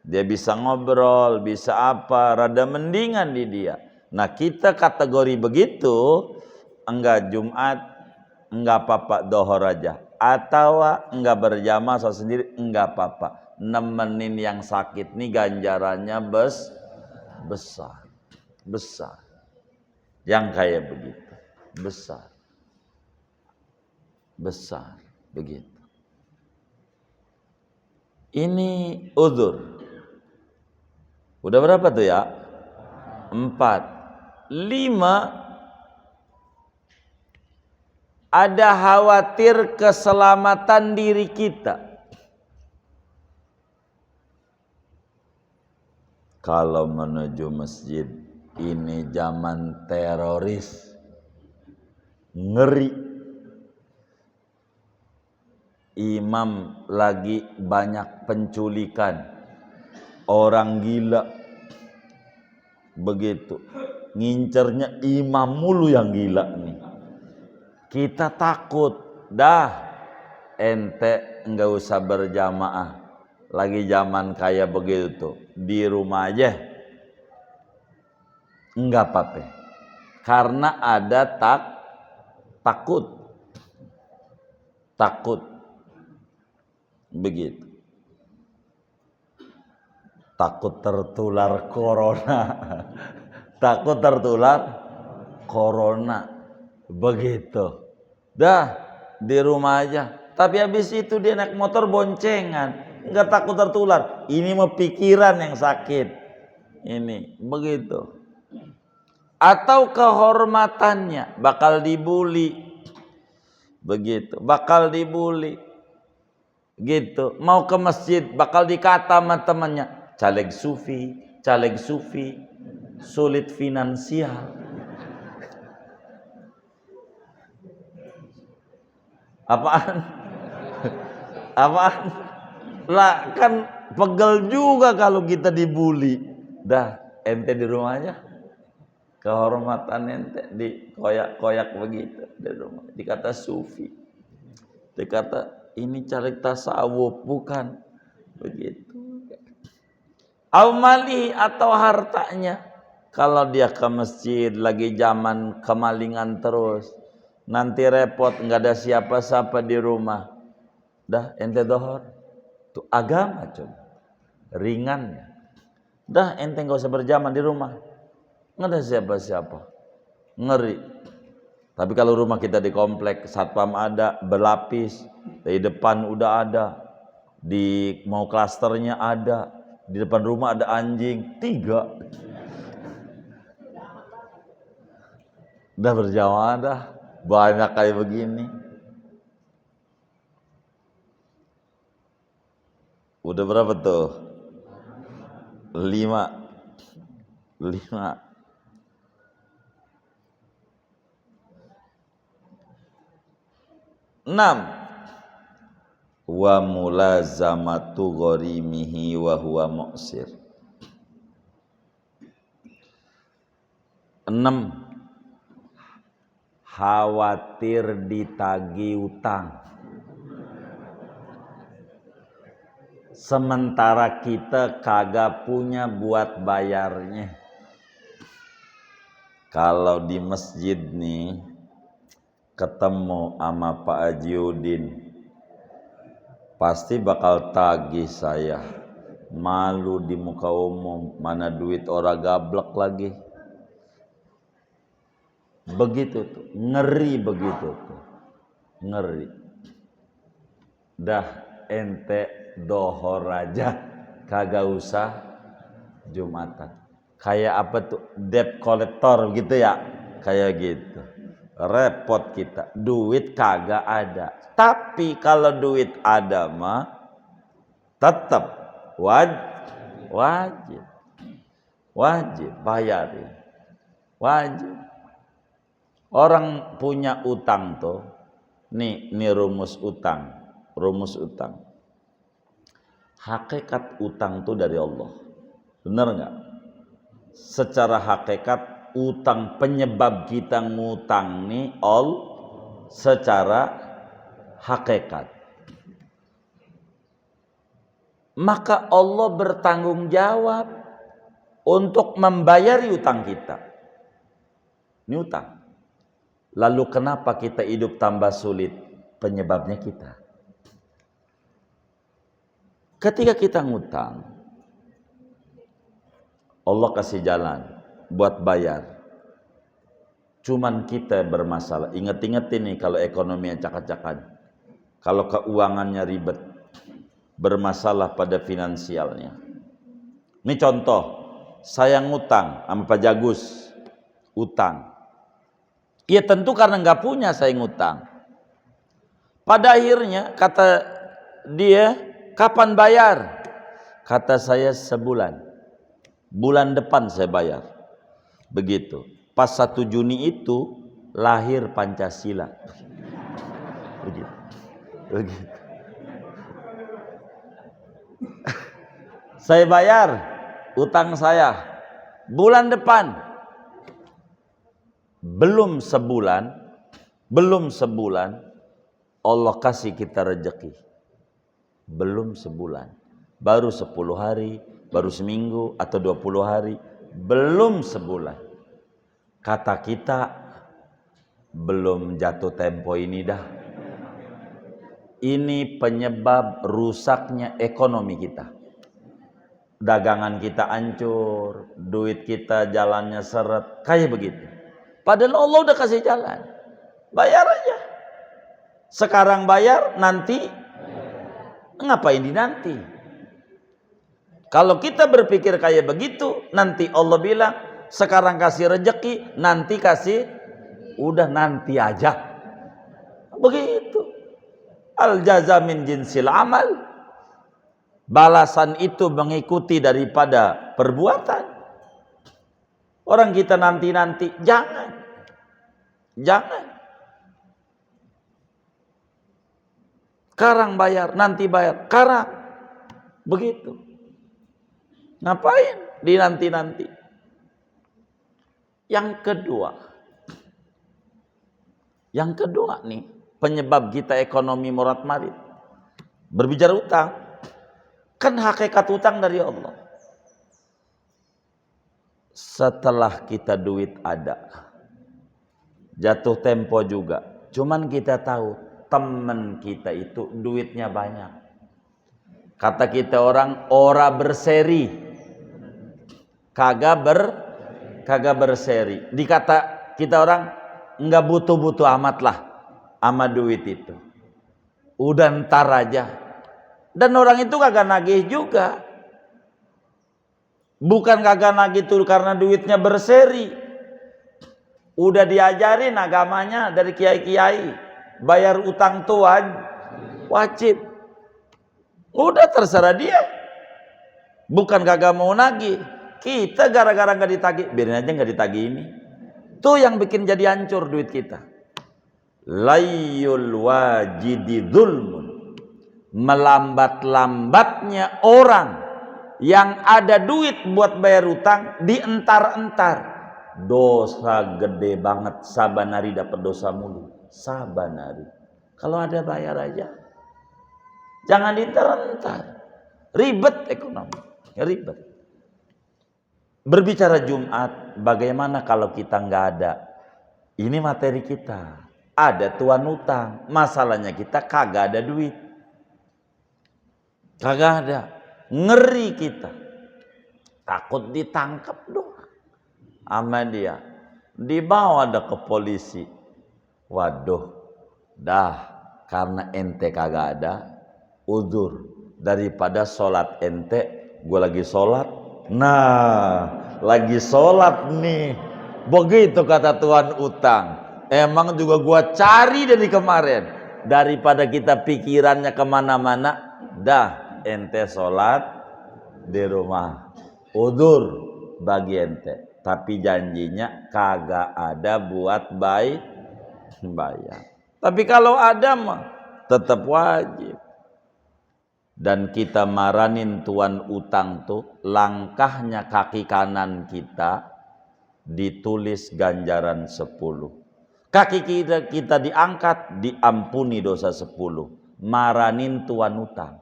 Dia bisa ngobrol, bisa apa, rada mendingan di dia. Nah, kita kategori begitu, enggak Jumat, enggak apa-apa dohor aja. Atau enggak berjamaah so sendiri, enggak apa-apa. Nemenin yang sakit nih ganjarannya besar. Yang kayak begitu. Besar. Begitu. Ini uzur. Udah berapa tuh ya? 4. 5. Ada khawatir keselamatan diri kita. Kalau menuju masjid, ini zaman teroris. Ngeri. Imam lagi banyak penculikan. Orang gila. Begitu. Ngincernya imam mulu yang gila nih. Kita takut. Dah. Ente enggak usah berjamaah. Lagi zaman kayak begitu. Di rumah aja. Enggak apa-apa. Karena ada takut. Begitu. Takut tertular corona. Takut tertular corona. Begitu. Dah di rumah aja. Tapi habis itu dia naik motor boncengan. Enggak takut tertular. Ini mah pikiran yang sakit. Ini begitu. Atau kehormatannya bakal dibully. Begitu. Bakal dibully. Gitu. Mau ke masjid bakal dikata sama temannya, caleg sufi, sulit finansial. Apaan? Lah kan pegel juga kalau kita dibully. Dah, ente di rumah aja. Kehormatan ente dikoyak-koyak begitu di rumah. Dikata sufi. Dikata ini caleg tasawuf, bukan begitu. Amali atau hartanya. Kalau dia ke masjid lagi zaman kemalingan terus, nanti repot, nggak ada siapa-siapa di rumah. Dah ente dohor. Itu agama coba. Ringan. Dah ente nggak usah berjamaah di rumah. Nggak ada siapa-siapa. Ngeri. Tapi kalau rumah kita di komplek, satpam ada, berlapis, dari depan udah ada, di mau klasternya ada, di depan rumah ada anjing, 3. Udah berjamaah dah, banyak kayak begini. Udah berapa tuh? 5. 6. Wa mulazamatu gharimihi wa huwa mu'sir. 6. Khawatir ditagih utang. Sementara kita kagak punya buat bayarnya. Kalau di masjid nih ketemu sama Pak Haji Udin, pasti bakal tagih saya. Malu di muka umum, mana duit orang gablek lagi. Begitu tuh, ngeri begitu tuh. Ngeri. Dah ente dohor aja, kagak usah Jumatan. Kayak apa tuh, debt collector gitu ya, kayak gitu. Repot kita, duit kagak ada. Tapi kalau duit ada mah tetap wajib bayarin, wajib. Orang punya utang tuh, nih rumus utang. Hakikat utang tuh dari Allah, bener nggak? Secara hakikat utang, penyebab kita ngutang nih secara hakikat. Maka Allah bertanggung jawab untuk membayari utang kita. Ini utang. Lalu kenapa kita hidup tambah sulit? Penyebabnya kita. Ketika kita ngutang, Allah kasih jalan buat bayar. Cuman kita bermasalah. Ingat-ingat ini kalau ekonomi acak-acakan. Kalau keuangannya ribet. Bermasalah pada finansialnya. Ini contoh. Saya ngutang sama Pak Jagus. Utang. Ya tentu karena nggak punya saya ngutang. Pada akhirnya kata dia, kapan bayar? Kata saya sebulan. Bulan depan saya bayar. Begitu. Pas 1 Juni itu lahir Pancasila. Begitu. Saya bayar utang saya bulan depan. Belum sebulan Allah kasih kita rezeki. Belum sebulan, baru 10 hari, baru seminggu atau 20 hari, belum sebulan. Kata kita belum jatuh tempo ini dah. Ini penyebab rusaknya ekonomi kita. Dagangan kita hancur, duit kita jalannya seret, kayak begitu. Padahal Allah udah kasih jalan. Bayar aja. Sekarang bayar, nanti ngapain dinanti? Kalau kita berpikir kayak begitu, nanti Allah bilang, sekarang kasih rezeki, nanti kasih, udah nanti aja. Begitu. Al jaza min jinsil amal. Balasan itu mengikuti daripada perbuatan. Orang kita nanti-nanti, jangan. Sekarang bayar, nanti bayar. Sekarang. Begitu. Ngapain di nanti-nanti? Yang kedua nih, penyebab kita ekonomi morat-marit. Berbicara utang. Kan hakikat utang dari Allah. setelah kita duit ada, jatuh tempo juga. Cuman kita tahu temen kita itu duitnya banyak. Kata kita orang, ora berseri, kagak berseri. Dikata kita orang, nggak butuh-butuh amat lah sama duit itu. Udah ntar aja. Dan orang itu kagak nagih juga. Bukan kagak nagih itu karena duitnya berseri. Udah diajarin agamanya dari kiai-kiai. Bayar utang tuan wajib. Udah terserah dia. Bukan kagak mau nagih. Kita gara-gara gak ditagih, biarin aja gak ditagih ini. Tuh yang bikin jadi hancur duit kita. Layul wajidi dzulmun. Melambat-lambatnya orang yang ada duit buat bayar utang dientar-entar, dosa gede banget. Sabanari dapat dosa mulu, sabanari. Kalau ada bayar aja, jangan dientar-entar. Ribet ekonomi, ribet. Berbicara Jumat, bagaimana kalau kita nggak ada? Ini materi kita. Ada tuan utang, masalahnya kita kagak ada duit, kagak ada. Ngeri kita, takut ditangkap doang sama dia, dibawa ada ke polisi. Waduh, dah karena ente kagak ada, uzur. Daripada sholat ente, gue lagi sholat. Nah, lagi sholat nih, begitu kata tuan utang. Emang juga gue cari dari kemarin, daripada kita pikirannya kemana-mana, dah ente sholat di rumah, udzur bagi ente, tapi janjinya kagak ada buat bayar. Tapi kalau ada mah tetap wajib. Dan kita maranin tuan utang tuh, langkahnya kaki kanan kita ditulis ganjaran 10. Kaki kita diangkat, diampuni dosa 10. Maranin tuan utang.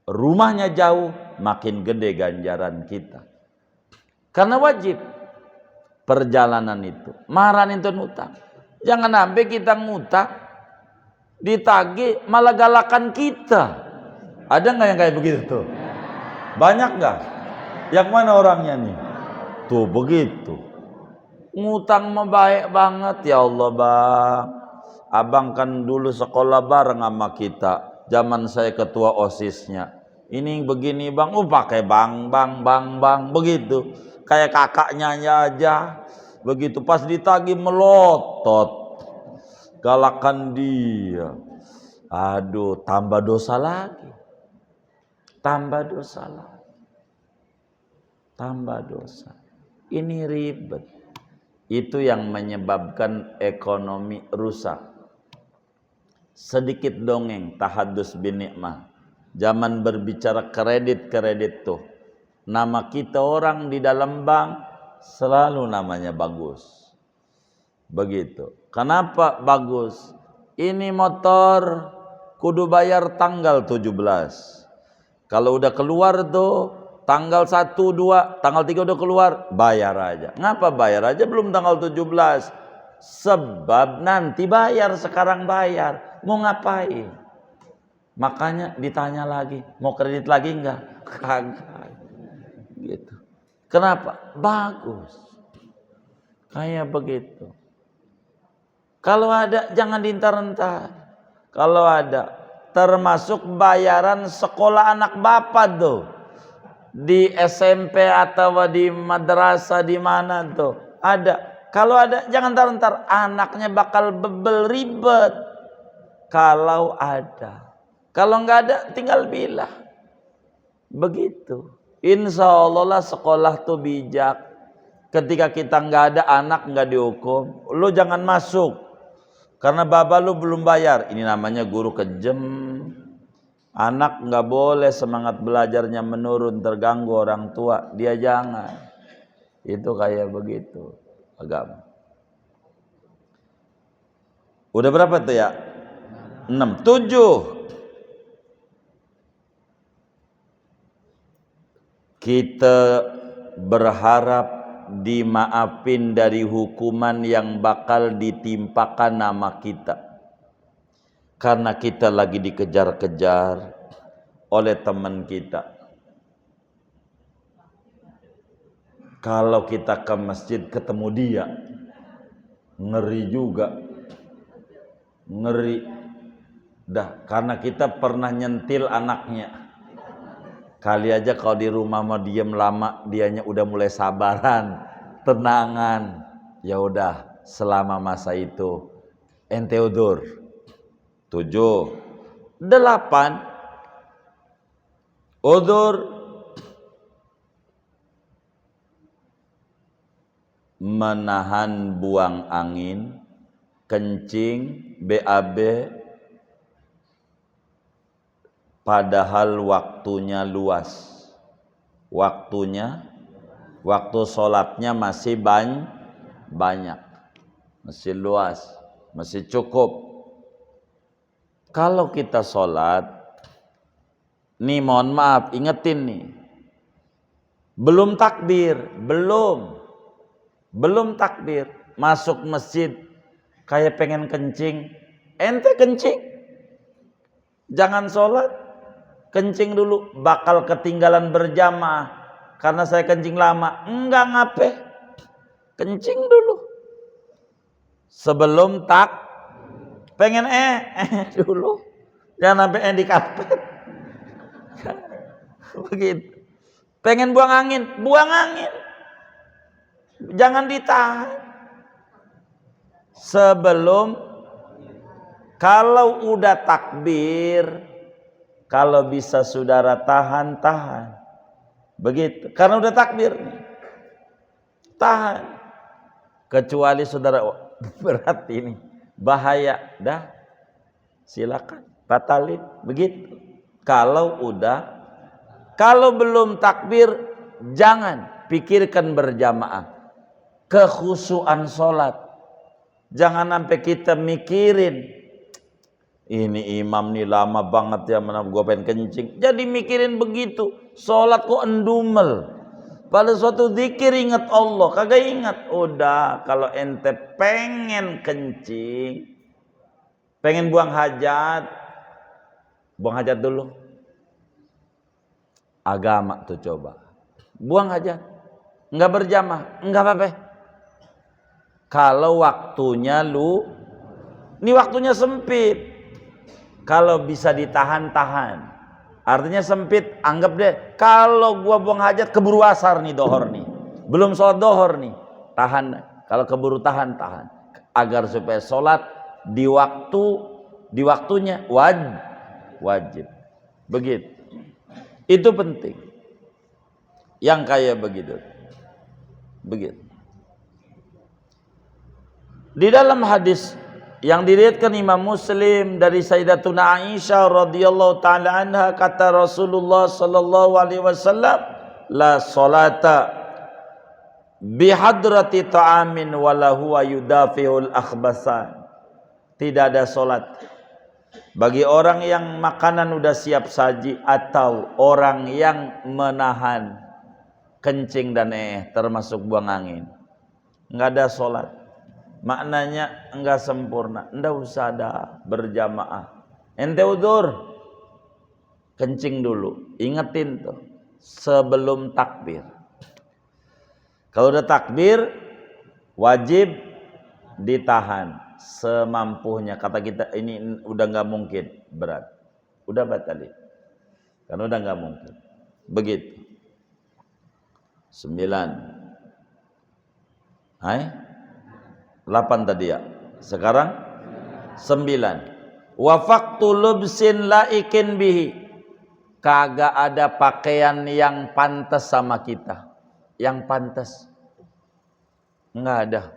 Rumahnya jauh, makin gede ganjaran kita. Karena wajib perjalanan itu. Marahin tuan utang. Jangan sampai kita ngutang, ditagih malah galakan kita. Ada nggak yang kayak begitu tuh? Banyak nggak? Yang mana orangnya nih? Tuh begitu. Ngutang mah baik banget, ya Allah bang. Abang kan dulu sekolah bareng sama kita. Zaman saya ketua OSIS-nya. Ini begini bang, pakai bang, begitu. Kayak kakaknya aja. Begitu pas ditagih melotot. Galakan dia. Aduh, tambah dosa lagi. Tambah dosa lagi. Tambah dosa. Ini ribet. Itu yang menyebabkan ekonomi rusak. Sedikit dongeng tahadus bin nikmah. Zaman berbicara kredit tuh, nama kita orang di dalam bank selalu namanya bagus. Begitu. Kenapa bagus? Ini motor kudu bayar tanggal 17. Kalau udah keluar tuh tanggal 1, 2, tanggal 3 udah keluar, bayar aja. Ngapa bayar aja belum tanggal 17? Sebab nanti bayar, sekarang bayar. Mau ngapain? Makanya ditanya lagi, mau kredit lagi enggak? Kagak. Gitu. Kenapa? Bagus. Kayak begitu. Kalau ada jangan diintar-entar. Kalau ada, termasuk bayaran sekolah anak bapak tuh. Di SMP atau di madrasah di mana tuh. Ada. Kalau ada jangan entar-entar, anaknya bakal bebel ribet. Kalau ada. Kalau nggak ada tinggal bilang. Begitu. Insya Allah lah sekolah tuh bijak. Ketika kita nggak ada, anak nggak dihukum. Lu jangan masuk. Karena bapak lu belum bayar. Ini namanya guru kejem. Anak nggak boleh semangat belajarnya menurun, terganggu orang tua. Dia jangan. Itu kayak begitu agama. Udah berapa tuh ya? 6, 7. Kita berharap dimaafin dari hukuman yang bakal ditimpakan nama kita, karena kita lagi dikejar-kejar oleh teman kita. Kalau kita ke masjid ketemu dia, ngeri juga, ngeri dah, karena kita pernah nyentil anaknya. Kali aja kalau di rumah mau diem lama, dianya udah mulai sabaran, tenangan. Ya udah, selama masa itu ente udur. 7, 8 udur, menahan buang angin, kencing, BAB, padahal waktunya luas. Waktu sholatnya masih banyak, masih luas, masih cukup. Kalau kita sholat, nih mohon maaf, ingetin nih, belum takbir, belum takbir, masuk masjid kayak pengen kencing, ente kencing, jangan sholat, kencing dulu, bakal ketinggalan berjamaah karena saya kencing lama. Enggak, ngape, kencing dulu sebelum pengen dulu, jangan sampai di karpet. Begitu. Pengen buang angin, jangan ditahan. Sebelum, kalau udah takbir, kalau bisa saudara tahan. Begitu. Karena udah takbir nih, tahan. Kecuali saudara berat ini, bahaya, dah silakan batalin. Begitu. Kalau belum takbir, jangan pikirkan berjamaah, kekhusyuan sholat. Jangan sampai kita mikirin, ini imam nih lama banget ya, mana gue pengen kencing. Jadi mikirin begitu, sholat kok endumel. Pada suatu zikir ingat Allah, kagak ingat. Udah, kalau ente pengen kencing, pengen buang hajat dulu. Agama tuh coba, buang hajat, nggak berjamaah, nggak apa-apa. Kalau waktunya ini waktunya sempit, kalau bisa ditahan. Artinya sempit, anggap deh, kalau gua buang hajat keburu asar nih, dohor nih, belum sholat dohor nih, tahan. Kalau keburu tahan, agar supaya sholat di waktunya wajib. Begitu. Itu penting. Yang kayak begitu. Di dalam hadis yang diriwayatkan Imam Muslim dari Sayyidatuna Aisyah radhiyallahu taala anha, kata Rasulullah sallallahu alaihi wasallam, la salata bihadrati ta'amin wala huwa yudafiul akhbasan. Tidak ada salat bagi orang yang makanan udah siap saji atau orang yang menahan kencing dan termasuk buang angin. Enggak ada salat. Maknanya enggak sempurna. Enggak usah ada berjamaah. Ente udzur, kencing dulu. Ingetin tuh sebelum takbir. Kalau udah takbir, wajib ditahan semampunya. Kata kita ini udah nggak mungkin, berat, udah batalin, karena udah nggak mungkin. Begitu. 9, 8 tadi ya. Sekarang 9. Wa faqtu lubsin laikin bihi. Kagak ada pakaian yang pantas sama kita. Yang pantas, nggak ada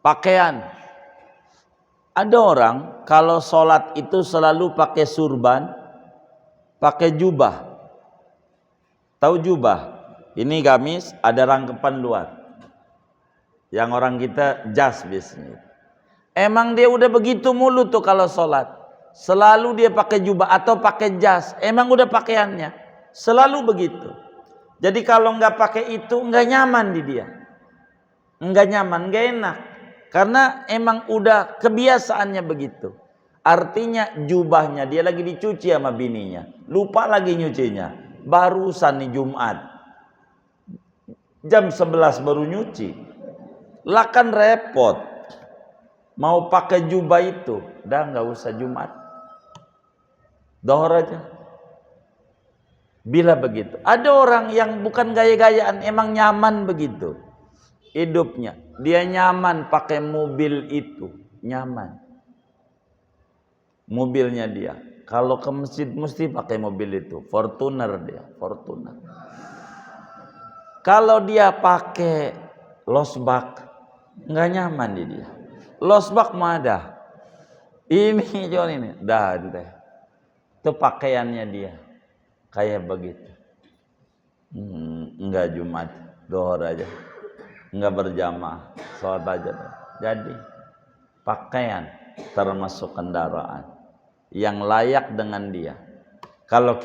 pakaian. Ada orang kalau sholat itu selalu pakai surban, pakai jubah. Tahu jubah? Ini gamis, ada rangkepan luar. Yang orang kita jas biasanya. Emang dia udah begitu mulu tuh kalau sholat. Selalu dia pakai jubah atau pakai jas. Emang udah pakaiannya. Selalu begitu. Jadi kalau nggak pakai itu nggak nyaman di dia, nggak nyaman, nggak enak, karena emang udah kebiasaannya begitu. Artinya jubahnya dia lagi dicuci sama bininya, lupa lagi nyucinya, barusan nih Jumat jam 11 baru nyuci, lah kan repot. Mau pakai jubah itu, dah nggak usah Jumat, dohor aja. Bila begitu, ada orang yang bukan gaya-gayaan, emang nyaman begitu hidupnya. Dia nyaman pakai mobil itu, nyaman. Mobilnya dia, kalau ke masjid mesti pakai mobil itu, Fortuner dia, Fortuner. Kalau dia pakai losbak, nggak nyaman di dia. Losbak mah ada, ini John ini, dah itu pakaiannya dia. Kayak begitu. Enggak Jumat, dohor aja, enggak berjamaah, sholat aja. Jadi pakaian termasuk kendaraan yang layak dengan dia. Kalau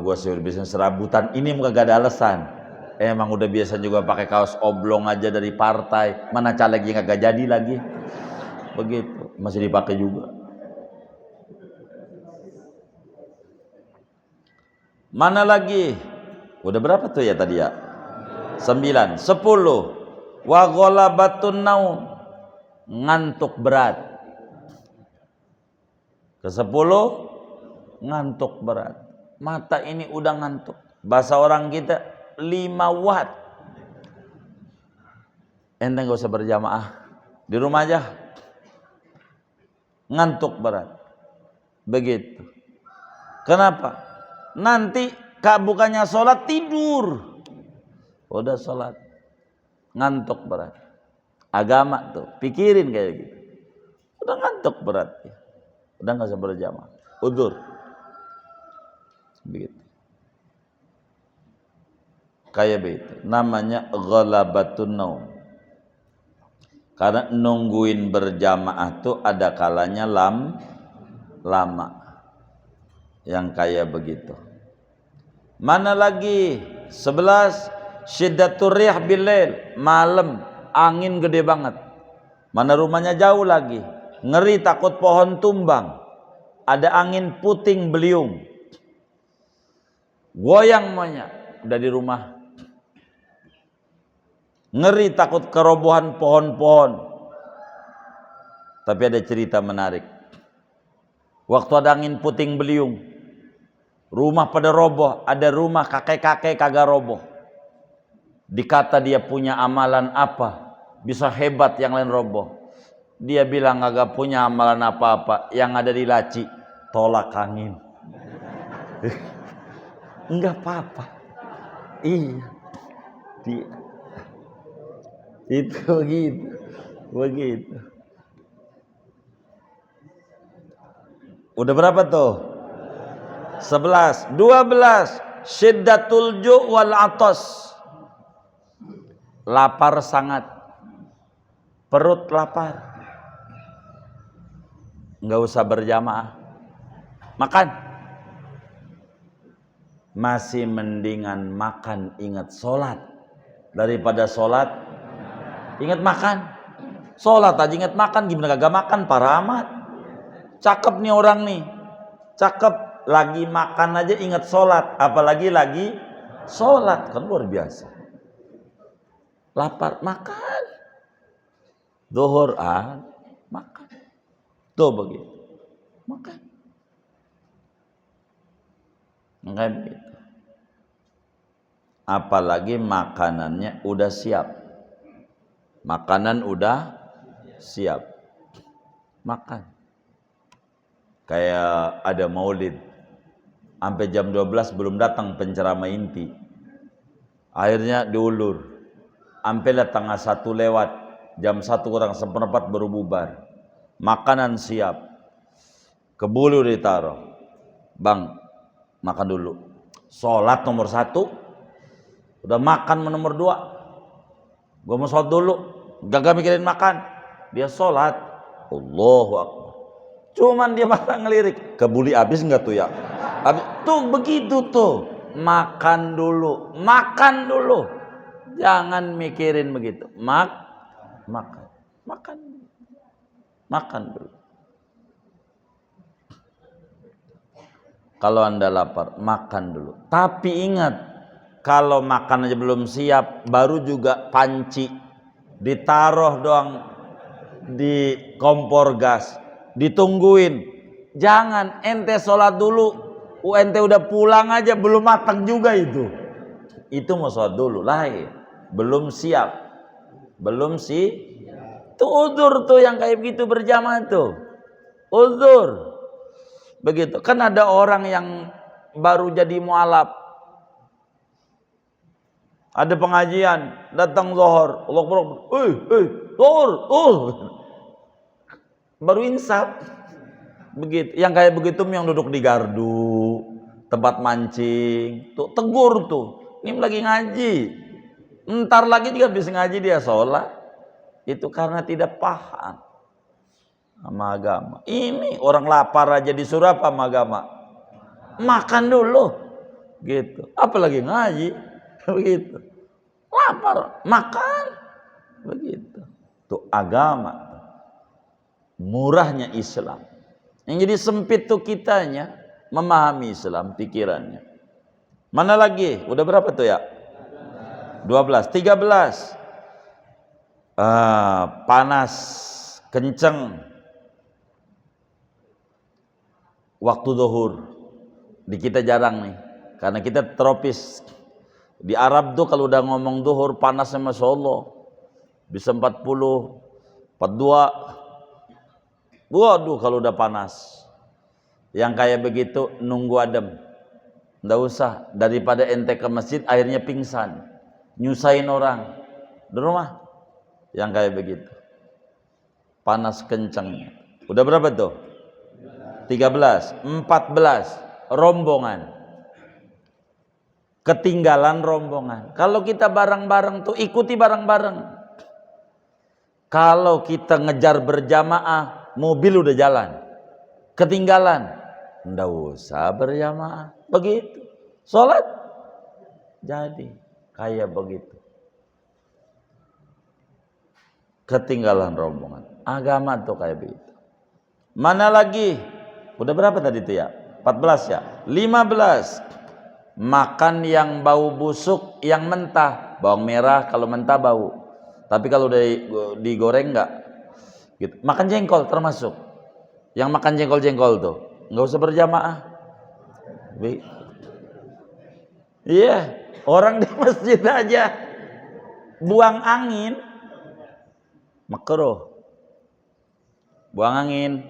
gua suruh bisnis serabutan, ini gak ada alasan. Emang udah biasa juga pakai kaos oblong aja dari partai, mana calegnya gak jadi lagi. Begitu, masih dipakai juga. Mana lagi? Udah berapa tuh ya tadi ya? 9, 10. Wa ghalabatun naum, ngantuk berat. Ke-10, ngantuk berat. Mata ini udah ngantuk. Bahasa orang kita 5 watt. Ente gak usah berjamaah, di rumah aja. Ngantuk berat. Begitu. Kenapa? Nanti bukannya sholat, tidur. Udah sholat, ngantuk berat. Agama tuh, pikirin kayak gitu. Udah ngantuk berat ya. Udah gak usah berjamaah, udzur. Begitu. Kayak begitu. Namanya ghalabatun naum. Karena nungguin berjamaah tuh ada kalanya lama. Yang kayak begitu. Mana lagi? 11, syiddatur rih bilail, malam angin gede banget. Mana rumahnya jauh lagi, ngeri takut pohon tumbang, ada angin puting beliung, goyang semuanya. Udah di rumah, ngeri takut kerobohan pohon-pohon. Tapi ada cerita menarik. Waktu ada angin puting beliung, rumah pada roboh, ada rumah kakek-kakek kagak roboh. Dikata dia punya amalan apa, bisa hebat yang lain roboh. Dia bilang kagak punya amalan apa-apa, yang ada di laci, tolak angin. Enggak apa-apa. Iya. Itu begitu. Udah berapa tuh? 11, 12, syiddatul ju' wal atas. Lapar sangat. Perut lapar. Enggak usah berjamaah. Makan. Masih mendingan makan ingat sholat daripada sholat ingat makan. Sholat aja ingat makan, gimana kagak makan? Parah amat. Cakep nih orang nih, cakep, lagi makan aja ingat sholat, apalagi lagi sholat, kan luar biasa. Lapar, makan. Zuhur, makan. Tuh begitu, makan. Enggak begitu. Apalagi makanannya udah siap. Makanan udah siap, makan. Kayak ada maulid, sampai jam 12 belum datang penceramah inti. Akhirnya diulur, sampailah tengah 1 lewat, jam 1 kurang seperempat baru bubar. Makanan siap, kebulu ditaruh. Bang, makan dulu. Sholat nomor 1, udah makan nomor 2. Gua mau sholat dulu, gak mikirin makan. Dia sholat, Allahu Akbar. Cuman dia mata ngelirik, kebuli habis enggak tuh ya? Habis tuh begitu tuh. makan dulu, makan dulu. Jangan mikirin begitu. Makan. Makan dulu. Kalau Anda lapar, makan dulu. Tapi ingat, kalau makan aja belum siap, baru juga panci ditaruh doang di kompor gas, ditungguin. Jangan ente sholat dulu, ente udah pulang aja belum matang juga itu mau sholat dulu lah, belum siap, itu uzur tuh yang kayak begitu berjamaah tuh, uzur. Begitu kan ada orang yang baru jadi mualaf, ada pengajian, datang zuhur, Allah Akbar, zuhur, baru insaf. Begitu, yang kayak begitu yang duduk di gardu, tempat mancing, tuh tegur tuh, ini lagi ngaji, ntar lagi juga bisa ngaji dia sholat. Itu karena tidak paham sama agama. Ini orang lapar aja disuruh apa sama agama? Makan dulu, gitu. Apalagi ngaji, begitu. Lapar, makan, begitu. Tuh agama, murahnya Islam. Yang jadi sempit tuh kitanya memahami Islam, pikirannya. Mana lagi? Udah berapa tuh ya? 12, 13. Panas, kenceng. Waktu zuhur. Di kita jarang nih, karena kita tropis. Di Arab tuh kalau udah ngomong zuhur panasnya Masya Allah. Bisa 40, 42. Waduh kalau udah panas. Yang kayak begitu nunggu adem. Nggak usah, daripada ente ke masjid akhirnya pingsan, nyusahin orang di rumah. Yang kayak begitu panas kencang. Udah berapa tuh? 13, 14. Rombongan, ketinggalan rombongan. Kalau kita bareng-bareng tuh ikuti bareng-bareng. Kalau kita ngejar berjamaah, mobil udah jalan, ketinggalan, nggak usah berjamaah. Begitu sholat jadi kayak begitu. Ketinggalan rombongan. Agama tuh kayak begitu. Mana lagi? Udah berapa tadi tuh ya? 14 ya? 15. Makan yang bau busuk, yang mentah. Bawang merah kalau mentah bau. Tapi kalau udah digoreng enggak gitu. Makan jengkol termasuk. Yang makan jengkol-jengkol tuh enggak usah berjamaah. Iya, orang di masjid aja buang angin makruh. Buang angin,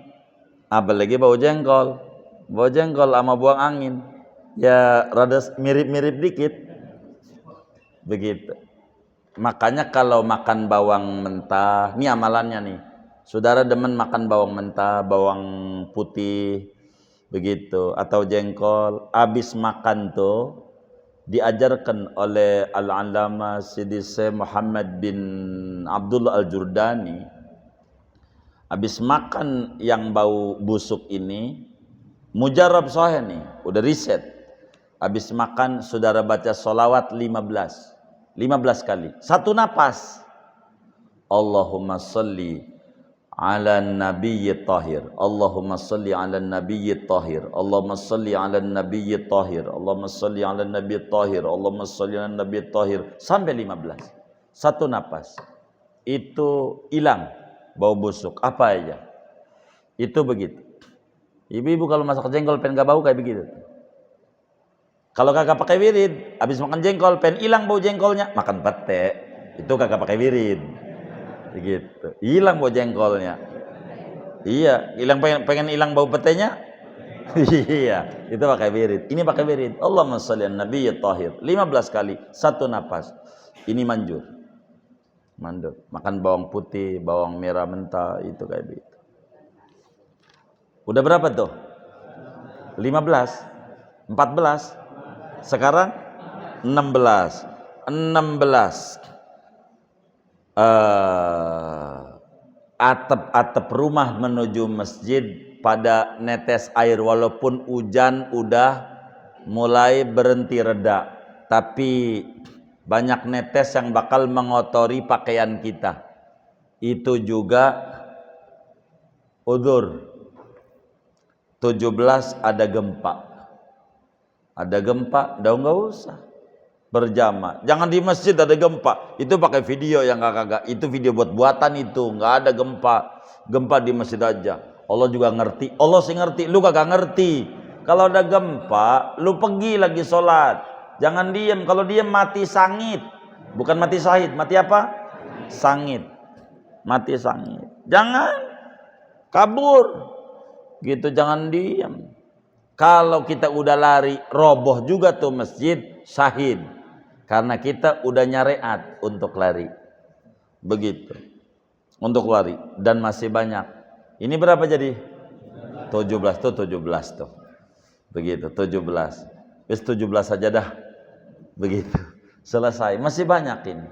apalagi bau jengkol. Bau jengkol sama buang angin, ya rada mirip-mirip dikit. Begitu. Makanya kalau makan bawang mentah, ini amalannya nih. Saudara demen makan bawang mentah, bawang putih, begitu, atau jengkol. Habis makan tuh diajarkan oleh Al-Allamah Sidi Syekh Muhammad bin Abdullah Al-Jurdani. Habis makan yang bau busuk ini, mujarab sahih nih, udah riset. Habis makan saudara baca sholawat 15 kali, satu napas. Allahumma salli ala nabiyyi tahir, Allahumma salli ala nabiyyi tahir, Allahumma salli ala nabiyyi tahir, Allahumma salli ala nabiyyi tahir, Allahumma salli ala nabiyyi tahir, sampai 15. Satu napas. Itu hilang bau busuk apa aja. Itu begitu. Ibu-ibu kalau masak jengkol pengen gak bau kayak begitu. Kalau kagak pakai wirid, habis makan jengkol pengen hilang bau jengkolnya, makan pete. Itu kagak pakai wirid. Begitu. Hilang bau jengkolnya. Iya, pengen hilang bau petenya. Iya, itu pakai wirid. Ini pakai wirid. Allahumma shalli ala nabiyyi tahir. 15 kali, satu napas. Ini manjur. Mandur. Makan bawang putih, bawang merah mentah, itu kayak begitu. Udah berapa tuh? 15, 14, sekarang 16. 16. Atap rumah menuju masjid pada netes air, walaupun hujan udah mulai berhenti reda, tapi banyak netes yang bakal mengotori pakaian kita. Itu juga udzur. 17 ada gempa. Ada gempa, enggak usah berjamaah. Jangan di masjid ada gempa. Itu pakai video yang kagak. Itu video buat-buatan itu. Enggak ada gempa. Gempa di masjid aja. Allah juga ngerti. Allah sih ngerti. Lu kagak ngerti. Kalau ada gempa, lu pergi lagi sholat. Jangan diem. Kalau diem mati sangit. Bukan mati syahid. Mati apa? Sangit. Mati sangit. Jangan kabur. Gitu, jangan diem. Kalau kita udah lari, roboh juga tuh masjid, syahid. Karena kita udah nyareat untuk lari. Begitu. Untuk lari. Dan masih banyak. Ini berapa jadi? 17 tuh, 17 tuh. Begitu, 17. Bis 17 saja dah. Begitu. Selesai. Masih banyak ini.